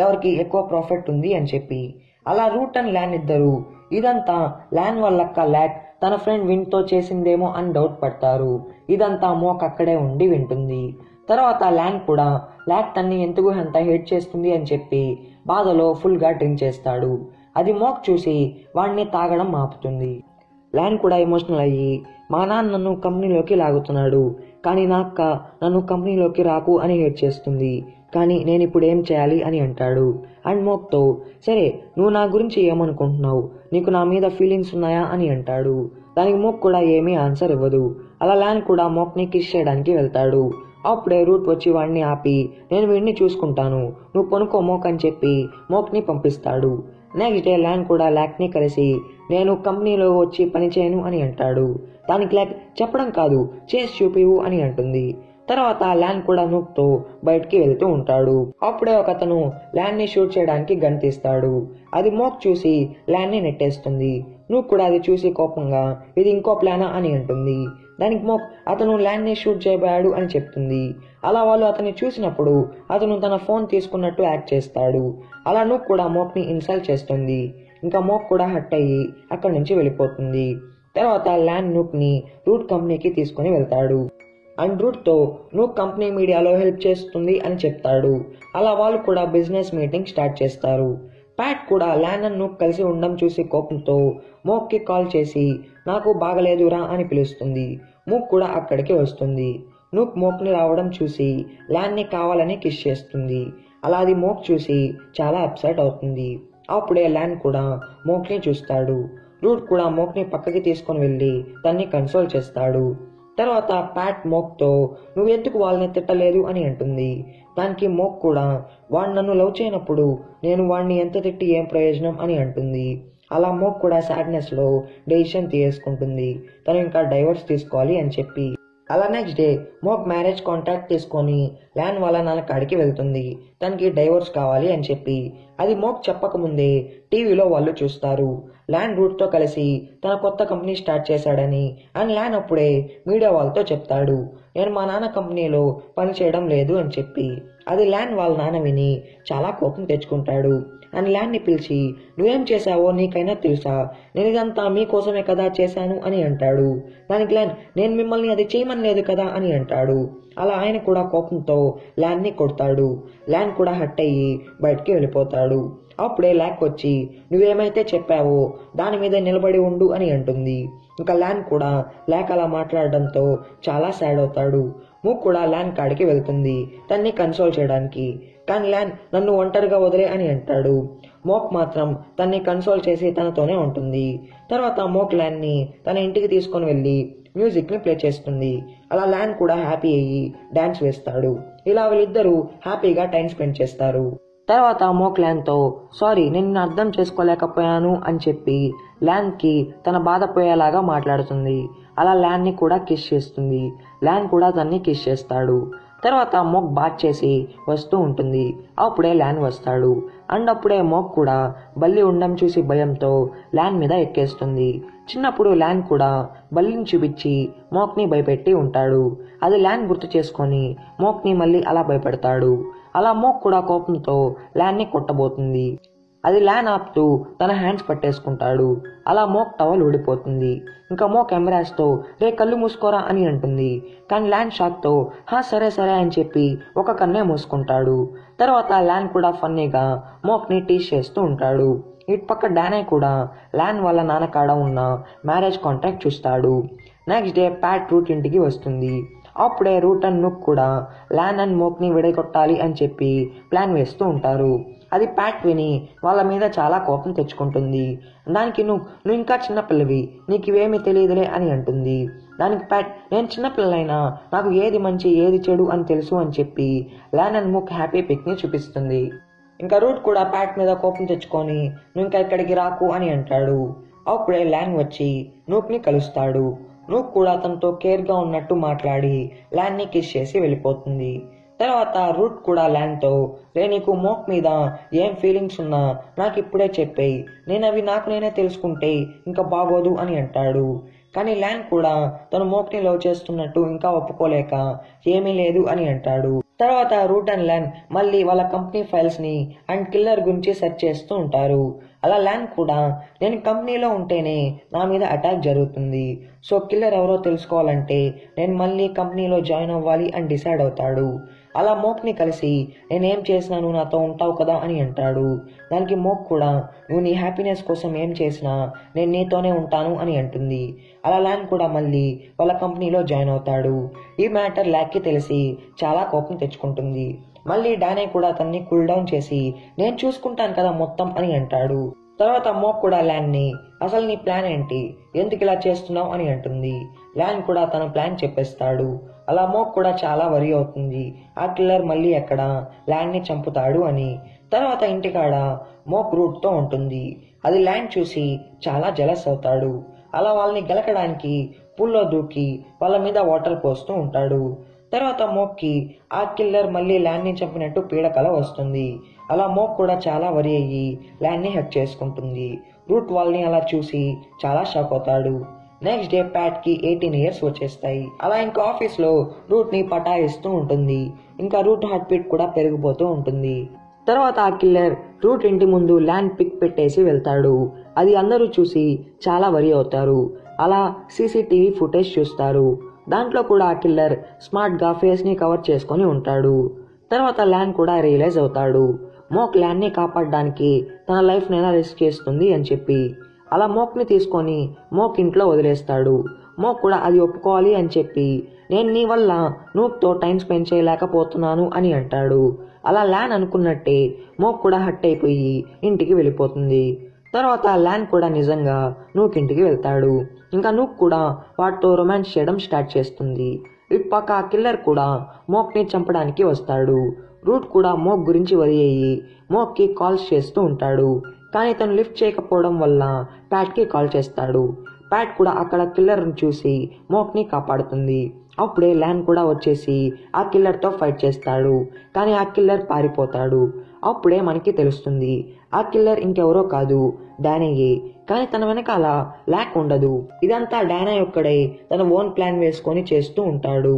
ఎవరికి ఎక్కువ ప్రాఫిట్ ఉంది అని చెప్పి. అలా రూట్ అండ్ ల్యాన్ ఇద్దరు ఇదంతా ల్యాన్ వాళ్ళక్క ల్యాక్ తన ఫ్రెండ్ విన్తో చేసిందేమో అని డౌట్ పడతారు. ఇదంతా మోక్ అక్కడే ఉండి వింటుంది. తర్వాత ల్యాన్ కూడా ల్యాక్ తన్ని ఎందుకు అంత హేట్ చేస్తుంది అని చెప్పి బాధలో ఫుల్గా డ్రింక్ చేస్తాడు. అది మోక్ చూసి వాడిని తాగడం ఆపుతుంది. ల్యాన్ కూడా ఎమోషనల్ అయ్యి మా నాన్న నన్ను కంపెనీలోకి లాగుతున్నాడు, కానీ నా అక్క నన్ను కంపెనీలోకి రాకు అని హేట్ చేస్తుంది, కానీ నేను ఇప్పుడు ఏం చేయాలి అని అంటాడు. అండ్ మోక్తో సరే నువ్వు నా గురించి ఏమనుకుంటున్నావు, నీకు నా మీద ఫీలింగ్స్ ఉన్నాయా అని అంటాడు. దానికి మోక్ కూడా ఏమీ ఆన్సర్ ఇవ్వదు. అలా ల్యాన్ కూడా మోక్ని కిస్ చేయడానికి వెళ్తాడు. అప్పుడే రూట్ వచ్చి వాడిని ఆపి నేను వీడిని చూసుకుంటాను, నువ్వు కొనుక్కో మోక్ అని చెప్పి మోక్ని పంపిస్తాడు. నెక్స్ట్ డే ల్యాన్ కూడా ల్యాక్ని కలిసి నేను కంపెనీలో వచ్చి పని చేయను అని అంటాడు. దానికి ల్యాక్ చెప్పడం కాదు చేసి చూపివు అని అంటుంది. తర్వాత ల్యాన్ కూడా నూక్తో బయటికి వెళ్తూ ఉంటాడు. అప్పుడే ఒకతను ల్యాన్ ని షూట్ చేయడానికి గన్ తీస్తాడు. అది మోక్ చూసి ల్యాన్ ని నెట్టేస్తుంది. నూక్ కూడా అది చూసి కోపంగా ఇది ఇంకో ప్లానా అని అంటుంది. దానికి మోక్ అతను ల్యాన్ ని షూట్ చేయబోయాడు అని చెప్తుంది. అలా వాళ్ళు అతన్ని చూసినప్పుడు అతను తన ఫోన్ తీసుకున్నట్టు యాక్ట్ చేస్తాడు. అలా నూక్ కూడా మోక్ ని ఇన్సల్ట్ చేస్తుంది. ఇంకా మోక్ కూడా హట్ అయ్యి అక్కడి నుంచి వెళ్ళిపోతుంది. తర్వాత ల్యాన్ నూక్ ని రూట్ కంపెనీకి తీసుకుని వెళ్తాడు. అండ్ రూట్తో నూక్ కంపెనీ మీడియాలో హెల్ప్ చేస్తుంది అని చెప్తాడు. అలా వాళ్ళు కూడా బిజినెస్ మీటింగ్ స్టార్ట్ చేస్తారు. ప్యాట్ కూడా ల్యాన్ అండ్ నూక్ కలిసి ఉండడం చూసి కోపంతో మోక్కి కాల్ చేసి నాకు బాగలేదురా అని పిలుస్తుంది. మూక్ కూడా అక్కడికి వస్తుంది. నూక్ మోక్ని రావడం చూసి ల్యాన్ని కావాలని కిస్ చేస్తుంది. అలా అది మోక్ చూసి చాలా అప్సెట్ అవుతుంది. అప్పుడే ల్యాన్ కూడా మోక్ని చూస్తాడు. రూట్ కూడా మోక్ని పక్కకి తీసుకొని వెళ్ళి తన్ని కన్సోల్ చేస్తాడు. తర్వాత ప్యాట్ మోక్తో నువ్వెందుకు వాళ్ళని తిట్టలేదు అని అంటుంది. దానికి మోక్ కూడా వాడు నన్ను లవ్ చేయనప్పుడు నేను వాడిని ఎంత తిట్టి ఏం ప్రయోజనం అని అంటుంది. అలా మోక్ కూడా సాడ్నెస్లో డెసిషన్ తీసుకుంటుంది, తను ఇంకా డైవర్స్ తీసుకోవాలి అని చెప్పి. అలా next day mock marriage contract తీసుకొని ల్యాన్ వాళ్ళ నాన్న కాడికి వెళ్తుంది, తనకి డైవర్స్ కావాలి అని చెప్పి. అది మోక్ చెప్పకముందే టీవీలో వాళ్ళు చూస్తారు. ల్యాన్ రూట్తో కలిసి తన కొత్త కంపెనీ స్టార్ట్ చేశాడని. అండ్ ల్యాన్ అప్పుడే మీడియా వాళ్ళతో చెప్తాడు నేను మా నాన్న కంపెనీలో పని చేయడం లేదు అని చెప్పి. అది ల్యాన్ వాళ్ళ నాన్న విని చాలా కోపం తెచ్చుకుంటాడు. అండ్ ల్యాన్ని పిలిచి నువ్వేం చేశావో నీకైనా తెలుసా, నేను ఇదంతా మీకోసమే కదా చేశాను అని అంటాడు. దానికి ల్యాన్ నేను మిమ్మల్ని అది చేయమని లేదు కదా అని అంటాడు. అలా ఆయన కూడా కోపంతో ల్యాన్ని కొడతాడు. ల్యాన్ కూడా హట్ అయ్యి బయటికి వెళ్ళిపోతాడు. అప్పుడే ల్యాక్ వచ్చి నువ్వేమైతే చెప్పావో దాని మీద నిలబడి ఉండు అని అంటుంది. ఇంకా ల్యాన్ కూడా ల్యాక్ అలా మాట్లాడడంతో చాలా సాడ్ అవుతాడు. మూక్ కూడా ల్యాన్ కాడికి వెళ్తుంది తన్ని కన్సోల్ చేయడానికి. కానీ ల్యాన్ నన్ను ఒంటరిగా వదిలే అని అంటాడు. మోక్ మాత్రం తన్ని కన్సోల్ చేసి తనతోనే ఉంటుంది. తర్వాత మోక్ ల్యాన్ని తన ఇంటికి తీసుకొని వెళ్ళి మ్యూజిక్ని ప్లే చేస్తుంది. అలా ల్యాన్ కూడా హ్యాపీ అయ్యి డాన్స్ వేస్తాడు. ఇలా వీళ్ళిద్దరూ హ్యాపీగా టైం స్పెండ్ చేస్తారు. తర్వాత మోక్ ల్యాన్తో సారీ నేను అర్థం చేసుకోలేకపోయాను అని చెప్పి ల్యాన్కి తన బాధ పోయేలాగా మాట్లాడుతుంది. అలా ల్యాన్ని కూడా కిస్ చేస్తుంది. ల్యాన్ కూడా తన్ని కిస్ చేస్తాడు. తర్వాత మోక్ బాత్ చేసి వస్తూ ఉంటుంది. అప్పుడే ల్యాన్ వస్తాడు. అండ్ అప్పుడే మోక్ కూడా బల్లి ఉండడం చూసి భయంతో ల్యాన్ మీద ఎక్కేస్తుంది. చిన్నప్పుడు ల్యాన్ కూడా బల్లిని చూపించి మోక్ని భయపెట్టి ఉంటాడు. అది ల్యాన్ గుర్తు చేసుకొని మోక్ని మళ్ళీ అలా భయపెడతాడు. అలా మోక్ కూడా కోపంతో ల్యాన్ని కొట్టబోతుంది. అది ల్యాన్ ఆపుతూ తన హ్యాండ్స్ పట్టేసుకుంటాడు. అలా మోక్ టవల్ ఊడిపోతుంది. ఇంకా మోక్ ఎంబ్రాస్తో రే కళ్ళు మూసుకోరా అని అంటుంది. కానీ ల్యాన్ షాక్తో సరే సరే అని చెప్పి ఒక కన్నే మూసుకుంటాడు. తర్వాత ల్యాన్ కూడా ఫన్నీగా మోక్ని టీస్ చేస్తూ ఉంటాడు. ఇటు పక్క డానే కూడా ల్యాన్ వాళ్ళ నాన్న కాడ ఉన్న మ్యారేజ్ కాంట్రాక్ట్ చూస్తాడు. నెక్స్ట్ డే ప్యాట్ రూట్ ఇంటికి వస్తుంది. అప్పుడే రూట్ అండ్ నూక్ కూడా ల్యాన్ అండ్ మోక్ని విడగొట్టాలి అని చెప్పి ప్లాన్ వేస్తూ ఉంటారు. అది ప్యాట్ విని వాళ్ళ మీద చాలా కోపం తెచ్చుకుంటుంది. దానికి నువ్వు ఇంకా చిన్నపిల్లవి, నీకు ఇవేమీ తెలియదులే అని అంటుంది. దానికి ప్యాట్ నేను చిన్నపిల్లలైనా నాకు ఏది మంచి ఏది చెడు అని తెలుసు అని చెప్పి ల్యాన్ అండ్ మోక్ హ్యాపీ పిక్ని చూపిస్తుంది. ఇంకా రూట్ కూడా ప్యాట్ మీద కోపం తెచ్చుకొని నువ్వు ఇంకా ఇక్కడికి రాకు అని అంటాడు. అప్పుడే ల్యాన్ వచ్చి నూక్ని కలుస్తాడు. నూక్ కూడా తనతో కేర్గా ఉన్నట్టు మాట్లాడి ల్యాన్ని కిస్ చేసి వెళ్ళిపోతుంది. తర్వాత రూట్ కూడా ల్యాన్తో రే నీకు మోక్ మీద ఏం ఫీలింగ్స్ ఉన్నా నాకు ఇప్పుడే చెప్పేయి, నేను అవి నాకు నేనే తెలుసుకుంటే ఇంకా బాగోదు అని అంటాడు. కానీ ల్యాన్ కూడా తను మోక్ని లవ్ చేస్తున్నట్టు ఇంకా ఒప్పుకోలేక ఏమీ లేదు అని అంటాడు. తర్వాత రూట్ అండ్ ల్యాన్ మళ్ళీ వాళ్ళ కంపెనీ ఫైల్స్ని అండ్ కిల్లర్ గురించి సెర్చ్ చేస్తూ ఉంటారు. అలా ల్యాన్ కూడా నేను కంపెనీలో ఉంటేనే నా మీద అటాక్ జరుగుతుంది, సో కిల్లర్ ఎవరో తెలుసుకోవాలంటే నేను మళ్ళీ కంపెనీలో జాయిన్ అవ్వాలి అని డిసైడ్ అవుతాడు. అలా మోక్ని కలిసి నేనేం చేసినా నువ్వు నాతో ఉంటావు కదా అని అంటాడు. దానికి మోక్ కూడా నువ్వు నీ హ్యాపీనెస్ కోసం ఏం చేసినా నేను నీతోనే ఉంటాను అని అంటుంది. అలా ల్యాన్ కూడా మళ్ళీ వాళ్ళ కంపెనీలో జాయిన్ అవుతాడు. ఈ మ్యాటర్ ల్యాక్కి తెలిసి చాలా కోపం తెచ్చుకుంటుంది. మళ్ళీ డానే కూడా అతన్ని కూల్ డౌన్ చేసి నేను చూసుకుంటాను కదా మొత్తం అని అంటాడు. తర్వాత మోక్ కూడా ల్యాన్ని అసలు నీ ప్లాన్ ఏంటి, ఎందుకు ఇలా చేస్తున్నావు అని అంటుంది. ల్యాన్ కూడా తన ప్లాన్ చెప్పేస్తాడు. అలా మోక్ కూడా చాలా వరి అవుతుంది, ఆ కిల్లర్ మళ్ళీ ఎక్కడ ల్యాన్ని చంపుతాడు అని. తర్వాత ఇంటికాడ మోక్ రూట్తో ఉంటుంది. అది ల్యాన్ చూసి చాలా జలస్ అవుతాడు. అలా వాళ్ళని గెలకడానికి పూల్లో దూకి వాళ్ళ మీద వాటర్ పోస్తూ ఉంటాడు. తర్వాత మోక్కి ఆ కిల్లర్ మళ్ళీ ల్యాన్ని చంపినట్టు పీడకల వస్తుంది. అలా మోక్ కూడా చాలా వరి అయ్యి ల్యాన్ని హక్ చేసుకుంటుంది. రూట్ వాళ్ళని అలా చూసి చాలా షాక్ అవుతాడు. నెక్స్ట్ డే ప్యాట్కి 18 years వచ్చేస్తాయి. అలా ఇంకా ఆఫీస్లో రూట్ని పటాయిస్తూ ఉంటుంది. ఇంకా రూట్ హార్ట్ బీట్ కూడా పెరిగిపోతూ ఉంటుంది. తర్వాత ఆ కిల్లర్ రూట్ ఇంటి ముందు ల్యాన్ పిక్ పెట్టేసి వెళ్తాడు. అది అందరూ చూసి చాలా వరి అవుతారు. అలా సీసీటీవీ ఫుటేజ్ చూస్తారు. దాంట్లో కూడా ఆ కిల్లర్ స్మార్ట్గా ఫేస్ని కవర్ చేసుకొని ఉంటాడు. తర్వాత ల్యాన్ కూడా రియలైజ్ అవుతాడు, మోక్ ల్యాన్ని కాపాడడానికి తన లైఫ్ని ఎలా రిస్క్ చేస్తుంది అని చెప్పి. అలా మోక్ని తీసుకొని మోక్ ఇంట్లో వదిలేస్తాడు. మోక్ కూడా అది ఒప్పుకోవాలి అని చెప్పి నేను నీ వల్ల నూక్తో టైం స్పెండ్ చేయలేకపోతున్నాను అని అంటాడు. అలా ల్యాన్ అనుకున్నట్టే మోక్ కూడా హట్ అయిపోయి ఇంటికి వెళ్ళిపోతుంది. తర్వాత ల్యాన్ కూడా నిజంగా నూక్ ఇంటికి వెళ్తాడు. ఇంకా నూక్ కూడా వాటితో రొమాన్స్ చేయడం స్టార్ట్ చేస్తుంది. ఇటుపక్క ఆ కిల్లర్ కూడా మోక్ని చంపడానికి వస్తాడు. రూట్ కూడా మోక్ గురించి వరి అయ్యి మోక్కి కాల్స్ చేస్తూ ఉంటాడు. కానీ తను లిఫ్ట్ చేయకపోవడం వల్ల ప్యాట్కి కాల్ చేస్తాడు. ప్యాట్ కూడా అక్కడ కిల్లర్ని చూసి మోక్ని కాపాడుతుంది. అప్పుడే ల్యాన్ కూడా వచ్చేసి ఆ కిల్లర్తో ఫైట్ చేస్తాడు. కానీ ఆ కిల్లర్ పారిపోతాడు. అప్పుడే మనకి తెలుస్తుంది ఆ కిల్లర్ ఇంకెవరో కాదు, డానయ్యే. కానీ తన వెనకాల ల్యాక్ ఉండదు. ఇదంతా డానా ఒక్కడే తన ఓన్ ప్లాన్ వేసుకొని చేస్తూ ఉంటాడు.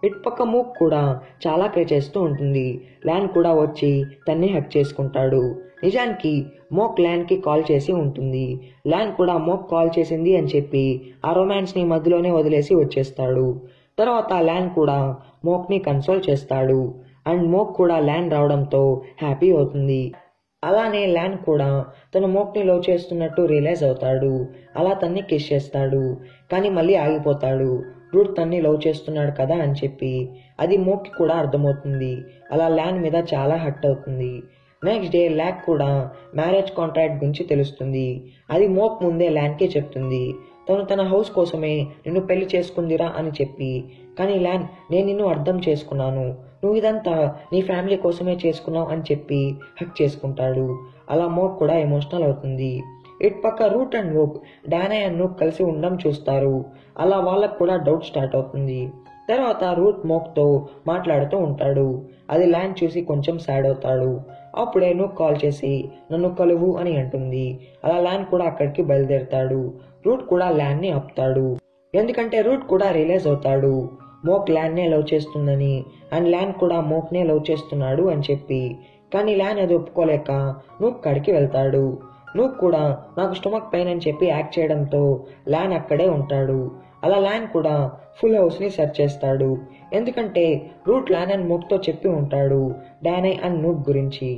ఇటుపక్క మూక్ కూడా చాలా క్రే చేస్తూ ఉంటుంది. ల్యాన్ కూడా వచ్చి తన్ని హక్ చేసుకుంటాడు. నిజానికి మోక్ ల్యాన్కి కాల్ చేసి ఉంటుంది. ల్యాన్ కూడా మోక్ కాల్ చేసింది అని చెప్పి ఆ రొమాన్స్ని మధ్యలోనే వదిలేసి వచ్చేస్తాడు. తర్వాత ల్యాన్ కూడా మోక్ని కన్సోల్ చేస్తాడు. అండ్ మోక్ కూడా ల్యాన్ రావడంతో హ్యాపీ అవుతుంది. అలానే ల్యాన్ కూడా తను మోక్ని లవ్ చేస్తున్నట్టు రియలైజ్ అవుతాడు. అలా తన్ని కిస్ చేస్తాడు. కానీ మళ్ళీ ఆగిపోతాడు. రూట్ తన్ని లవ్ చేస్తున్నాడు కదా అని చెప్పి. అది మోక్కి కూడా అర్థమవుతుంది. అలా ల్యాన్ మీద చాలా హర్ట్ అవుతుంది. నెక్స్ట్ డే ల్యాక్ కూడా మ్యారేజ్ కాంట్రాక్ట్ గురించి తెలుస్తుంది. అది మోక్ ముందే ల్యాన్కే చెప్తుంది. తను తన హౌస్ కోసమే నిన్ను పెళ్లి చేసుకుందిరా అని చెప్పి. కానీ ల్యాన్ నేను నిన్ను అర్థం చేసుకున్నాను, నువ్వు ఇదంతా నీ ఫ్యామిలీ కోసమే చేసుకున్నావు అని చెప్పి హక్ చేసుకుంటాడు. అలా మోక్ కూడా ఎమోషనల్ అవుతుంది. ఇటుపక్క Root and Mok Dana and Nook కలిసి ఉండడం చూస్తారు. అలా వాళ్ళకు కూడా డౌట్ స్టార్ట్ అవుతుంది. తర్వాత రూట్ మోక్తో మాట్లాడుతూ ఉంటాడు. అది ల్యాన్ చూసి కొంచెం సాడ్ అవుతాడు. అప్పుడే నూక్ కాల్ చేసి నన్ను కలువు అని అంటుంది. అలా ల్యాన్ కూడా అక్కడికి బయలుదేరుతాడు. రూట్ కూడా ల్యాన్ని ఆపుతాడు. ఎందుకంటే రూట్ కూడా రియలైజ్ అవుతాడు మోక్ ల్యాన్నే లవ్ చేస్తుందని. అండ్ ల్యాన్ కూడా మోక్నే లవ్ చేస్తున్నాడు అని చెప్పి. కానీ ల్యాన్ అది ఒప్పుకోలేక నూక్ కాడికి వెళ్తాడు. నూక్ కూడా నాకు స్టమక్ పెయిన్ అని చెప్పి యాక్ట్ చేయడంతో ల్యాన్ అక్కడే ఉంటాడు. అలా ల్యాన్ కూడా ఫుల్ హౌస్ని సెర్చ్ చేస్తాడు. ఎందుకంటే రూట్ ల్యాన్ అండ్ మోక్తో చెప్పి ఉంటాడు డానై అండ్ నూక్ గురించి.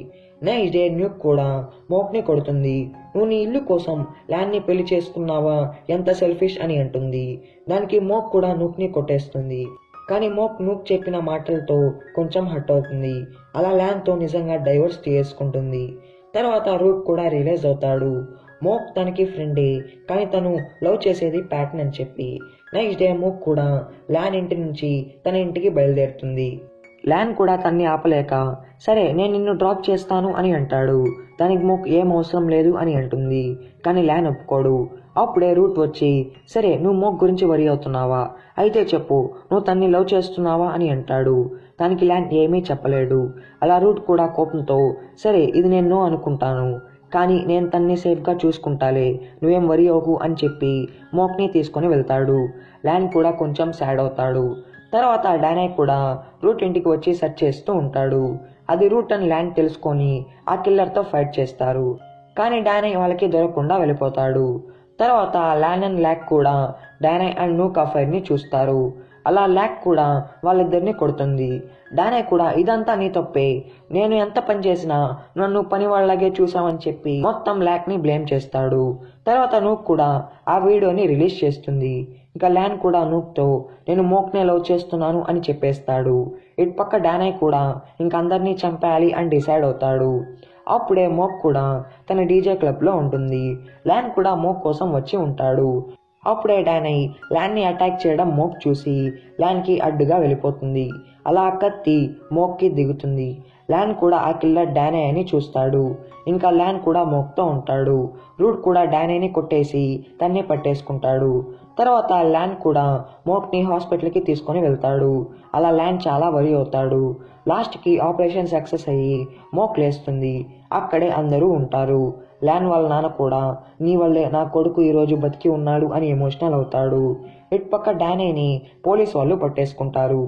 నెక్స్ట్ డే నూక్ కూడా మోక్ని కొడుతుంది. నువ్వు నీ ఇల్లు కోసం ల్యాన్ని పెళ్లి చేసుకున్నావా, ఎంత సెల్ఫిష్ అని అంటుంది. దానికి మోక్ కూడా నూక్ని కొట్టేస్తుంది. కానీ మోక్ నూక్ చెప్పిన మాటలతో కొంచెం హర్ట్ అవుతుంది. అలా ల్యాన్తో నిజంగా డైవర్స్ చేసుకుంటుంది. తర్వాత రూట్ కూడా రియలైజ్ అవుతాడు మోక్ తనకి ఫ్రెండే, కానీ తను లవ్ చేసేది ప్యాట్ని అని చెప్పి. నెక్స్ట్ డే మోక్ కూడా ల్యాన్ ఇంటి నుంచి తన ఇంటికి బయలుదేరుతుంది. ల్యాన్ కూడా తన్ని ఆపలేక సరే నేను నిన్ను డ్రాప్ చేస్తాను అని అంటాడు. దానికి మోక్ ఏం అవసరం లేదు అని అంటుంది. కానీ ల్యాన్ ఒప్పుకోడు. అప్పుడే రూట్ వచ్చి సరే నువ్వు మోక్ గురించి వరి అవుతున్నావా, అయితే చెప్పు నువ్వు తన్ని లవ్ చేస్తున్నావా అని అంటాడు. దానికి ల్యాన్ ఏమీ చెప్పలేడు. అలా రూట్ కూడా కోపంతో సరే ఇది నేను నో అనుకుంటాను, కానీ నేను తన్ని సేఫ్గా చూసుకుంటాలే, నువ్వేం వరి అవ్వకు అని చెప్పి మోక్ని తీసుకొని వెళ్తాడు. ల్యాన్ కూడా కొంచెం సాడ్ అవుతాడు. తర్వాత డానై కూడా రూట్ ఇంటికి వచ్చి సెర్చ్ చేస్తూ ఉంటాడు. అది రూట్ అండ్ ల్యాన్ తెలుసుకొని ఆ కిల్లర్తో ఫైట్ చేస్తారు. కానీ డానై వాళ్ళకి దొరకకుండా వెళ్ళిపోతాడు. తర్వాత ల్యాన్ అండ్ ల్యాక్ కూడా డానై అండ్ నూక్ అఫైర్ని చూస్తారు. అలా ల్యాక్ కూడా వాళ్ళిద్దరిని కొడుతుంది. డానై కూడా ఇదంతా నీ తప్పే, నేను ఎంత పని చేసినా నన్ను పని వాళ్ళలాగే చూసామని చెప్పి మొత్తం ల్యాక్ని బ్లేమ్ చేస్తాడు. తర్వాత నూక్ కూడా ఆ వీడియోని రిలీజ్ చేస్తుంది. ఇంకా ల్యాన్ కూడా నూక్తో నేను మోక్నే లవ్ చేస్తున్నాను అని చెప్పేస్తాడు. ఇటు పక్క డానై కూడా ఇంక అందరినీ చంపేయాలి అని డిసైడ్ అవుతాడు. అప్పుడే మోక్ కూడా తన డీజే క్లబ్లో ఉంటుంది. ల్యాన్ కూడా మోక్ కోసం వచ్చి ఉంటాడు. అప్పుడే డానై ల్యాన్ని అటాక్ చేయడం మోక్ చూసి ల్యాన్కి అడ్డుగా వెళ్ళిపోతుంది. అలా కత్తి మోక్కి దిగుతుంది. ల్యాన్ కూడా ఆ కిల్లర్ డానై అని చూస్తాడు. ఇంకా ల్యాన్ కూడా మోక్తో ఉంటాడు. రూట్ కూడా డానైని కొట్టేసి తన్నే పట్టేసుకుంటాడు. తర్వాత ల్యాన్ కూడా మోక్ని హాస్పిటల్కి తీసుకొని వెళ్తాడు. అలా ల్యాన్ చాలా వరి అవుతాడు. లాస్ట్కి ఆపరేషన్ సక్సెస్ అయ్యి మోక్ లేస్తుంది. అక్కడే అందరూ ఉంటారు. ల్యాన్ వాళ్ళ నాన్న కూడా నీ వల్లే నా కొడుకు ఈరోజు బతికి ఉన్నాడు అని ఎమోషనల్ అవుతాడు. ఇటుపక్క డానైని పోలీస్ వాళ్ళు పట్టేసుకుంటారు.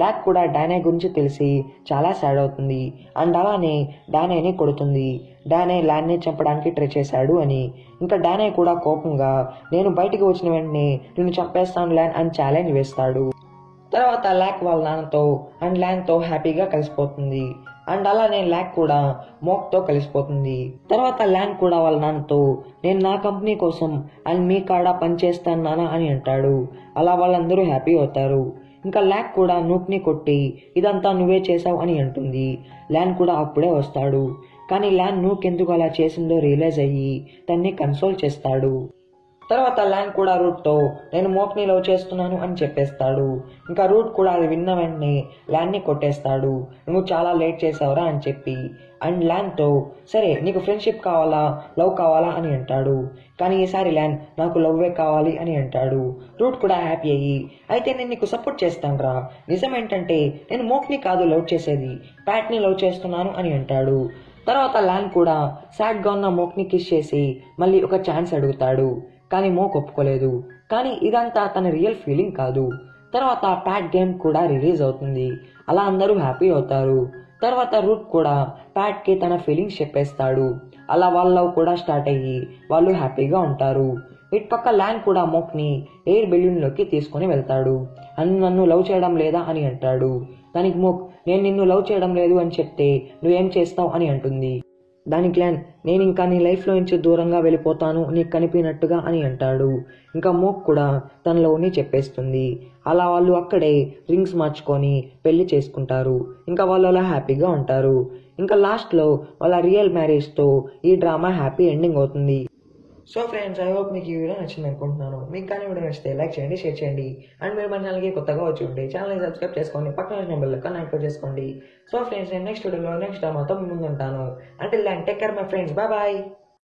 ల్యాక్ కూడా డానై గురించి తెలిసి చాలా సాడ్ అవుతుంది. అండ్ అలానే డానైని కొడుతుంది. డానై ల్యాన్ని చంపడానికి ట్రై చేశాడు అని. ఇంకా డానై కూడా కోపంగా నేను బయటికి వచ్చిన వెంటనే నిన్ను చంపేస్తాను ల్యాన్ అని ఛాలెంజ్ వేస్తాడు. తర్వాత ల్యాక్ వాళ్ళ నాన్నతో అండ్ ల్యాన్తో హ్యాపీగా కలిసిపోతుంది. అండ్ అలానే ల్యాక్ కూడా మోక్తో కలిసిపోతుంది. తర్వాత ల్యాన్ కూడా వాళ్ళ నాన్నతో నేను నా కంపెనీ కోసం అండ్ మీ కాడ పనిచేస్తాను నాన్న అని అంటాడు. అలా వాళ్ళందరూ హ్యాపీ అవుతారు. ఇంకా ల్యాక్ కూడా నూక్ని కొట్టి ఇదంతా నువ్వే చేసావు అని అంటుంది. ల్యాన్ కూడా అప్పుడే వస్తాడు. కానీ ల్యాన్ నూక్ ఎందుకు అలా చేసిందో రియలైజ్ అయ్యి తన్ని కన్సోల్ చేస్తాడు. తర్వాత ల్యాన్ కూడా రూట్తో నేను మోక్ని లవ్ చేస్తున్నాను అని చెప్పేస్తాడు. ఇంకా రూట్ కూడా అది విన్న వెంటనే ల్యాన్ని కొట్టేస్తాడు. నువ్వు చాలా లేట్ చేసావురా అని చెప్పి. అండ్ ల్యాన్తో సరే నీకు ఫ్రెండ్షిప్ కావాలా లవ్ కావాలా అని అంటాడు. కానీ ఈసారి ల్యాన్ నాకు లవ్వే కావాలి అని అంటాడు. రూట్ కూడా హ్యాపీ అయ్యి అయితే నేను నీకు సపోర్ట్ చేస్తాను రా, నిజం ఏంటంటే నేను మోక్ని కాదు లవ్ చేసేది, ప్యాట్ని లవ్ చేస్తున్నాను అని అంటాడు. తర్వాత ల్యాన్ కూడా సాడ్గా ఉన్న మోక్ని కిస్ చేసి మళ్ళీ ఒక ఛాన్స్ అడుగుతాడు. కానీ మోక్ ఒప్పుకోలేదు. కానీ ఇదంతా తన రియల్ ఫీలింగ్ కాదు. తర్వాత ప్యాట్ గేమ్ కూడా రిలీజ్ అవుతుంది. అలా అందరూ హ్యాపీ అవుతారు. తర్వాత రూట్ కూడా ప్యాట్కి తన ఫీలింగ్స్ చెప్పేస్తాడు. అలా వాళ్ళ లవ్ కూడా స్టార్ట్ అయ్యి వాళ్ళు హ్యాపీగా ఉంటారు. ఇటు పక్క ల్యాన్ కూడా మోక్ని ఎయిర్ బెలూన్లోకి తీసుకొని వెళ్తాడు. నన్ను లవ్ చేయడం లేదా అని అంటాడు. దానికి మోక్ నేను నిన్ను లవ్ చేయడం లేదు అని చెప్తే నువ్వేం చేస్తావు అని అంటుంది. దానికి ల్యాన్ నేను ఇంకా నీ లైఫ్లో నుంచి దూరంగా వెళ్ళిపోతాను నీకు కనిపినట్టుగా అని అంటాడు. ఇంకా మోక్ కూడా తనలోని చెప్పేస్తుంది. అలా వాళ్ళు అక్కడే రింగ్స్ మార్చుకొని పెళ్లి చేసుకుంటారు. ఇంకా వాళ్ళు అలా హ్యాపీగా ఉంటారు. ఇంకా లాస్ట్లో వాళ్ళ రియల్ మ్యారేజ్తో ఈ డ్రామా హ్యాపీ ఎండింగ్ అవుతుంది. సో ఫ్రెండ్స్, ఐ హోప్ మీకు ఈ వీడియో నచ్చింది అనుకుంటున్నాను. మీకు కానీ వీడియో నచ్చితే లైక్ చేయండి, షేర్ చేయండి. అండ్ మీరు మన ఛానల్కి కొత్తగా వచ్చి ఉంటే ఛానల్ని సబ్స్క్రైబ్ చేసుకోండి, పక్కన నెంబర్లో కనెక్ట్ చేసుకోండి. సో ఫ్రెండ్స్, నేను నెక్స్ట్ వీడియోలో నెక్స్ట్ డ్రామాతో ముందు ఉంటాను. Until then take care my friends, bye bye.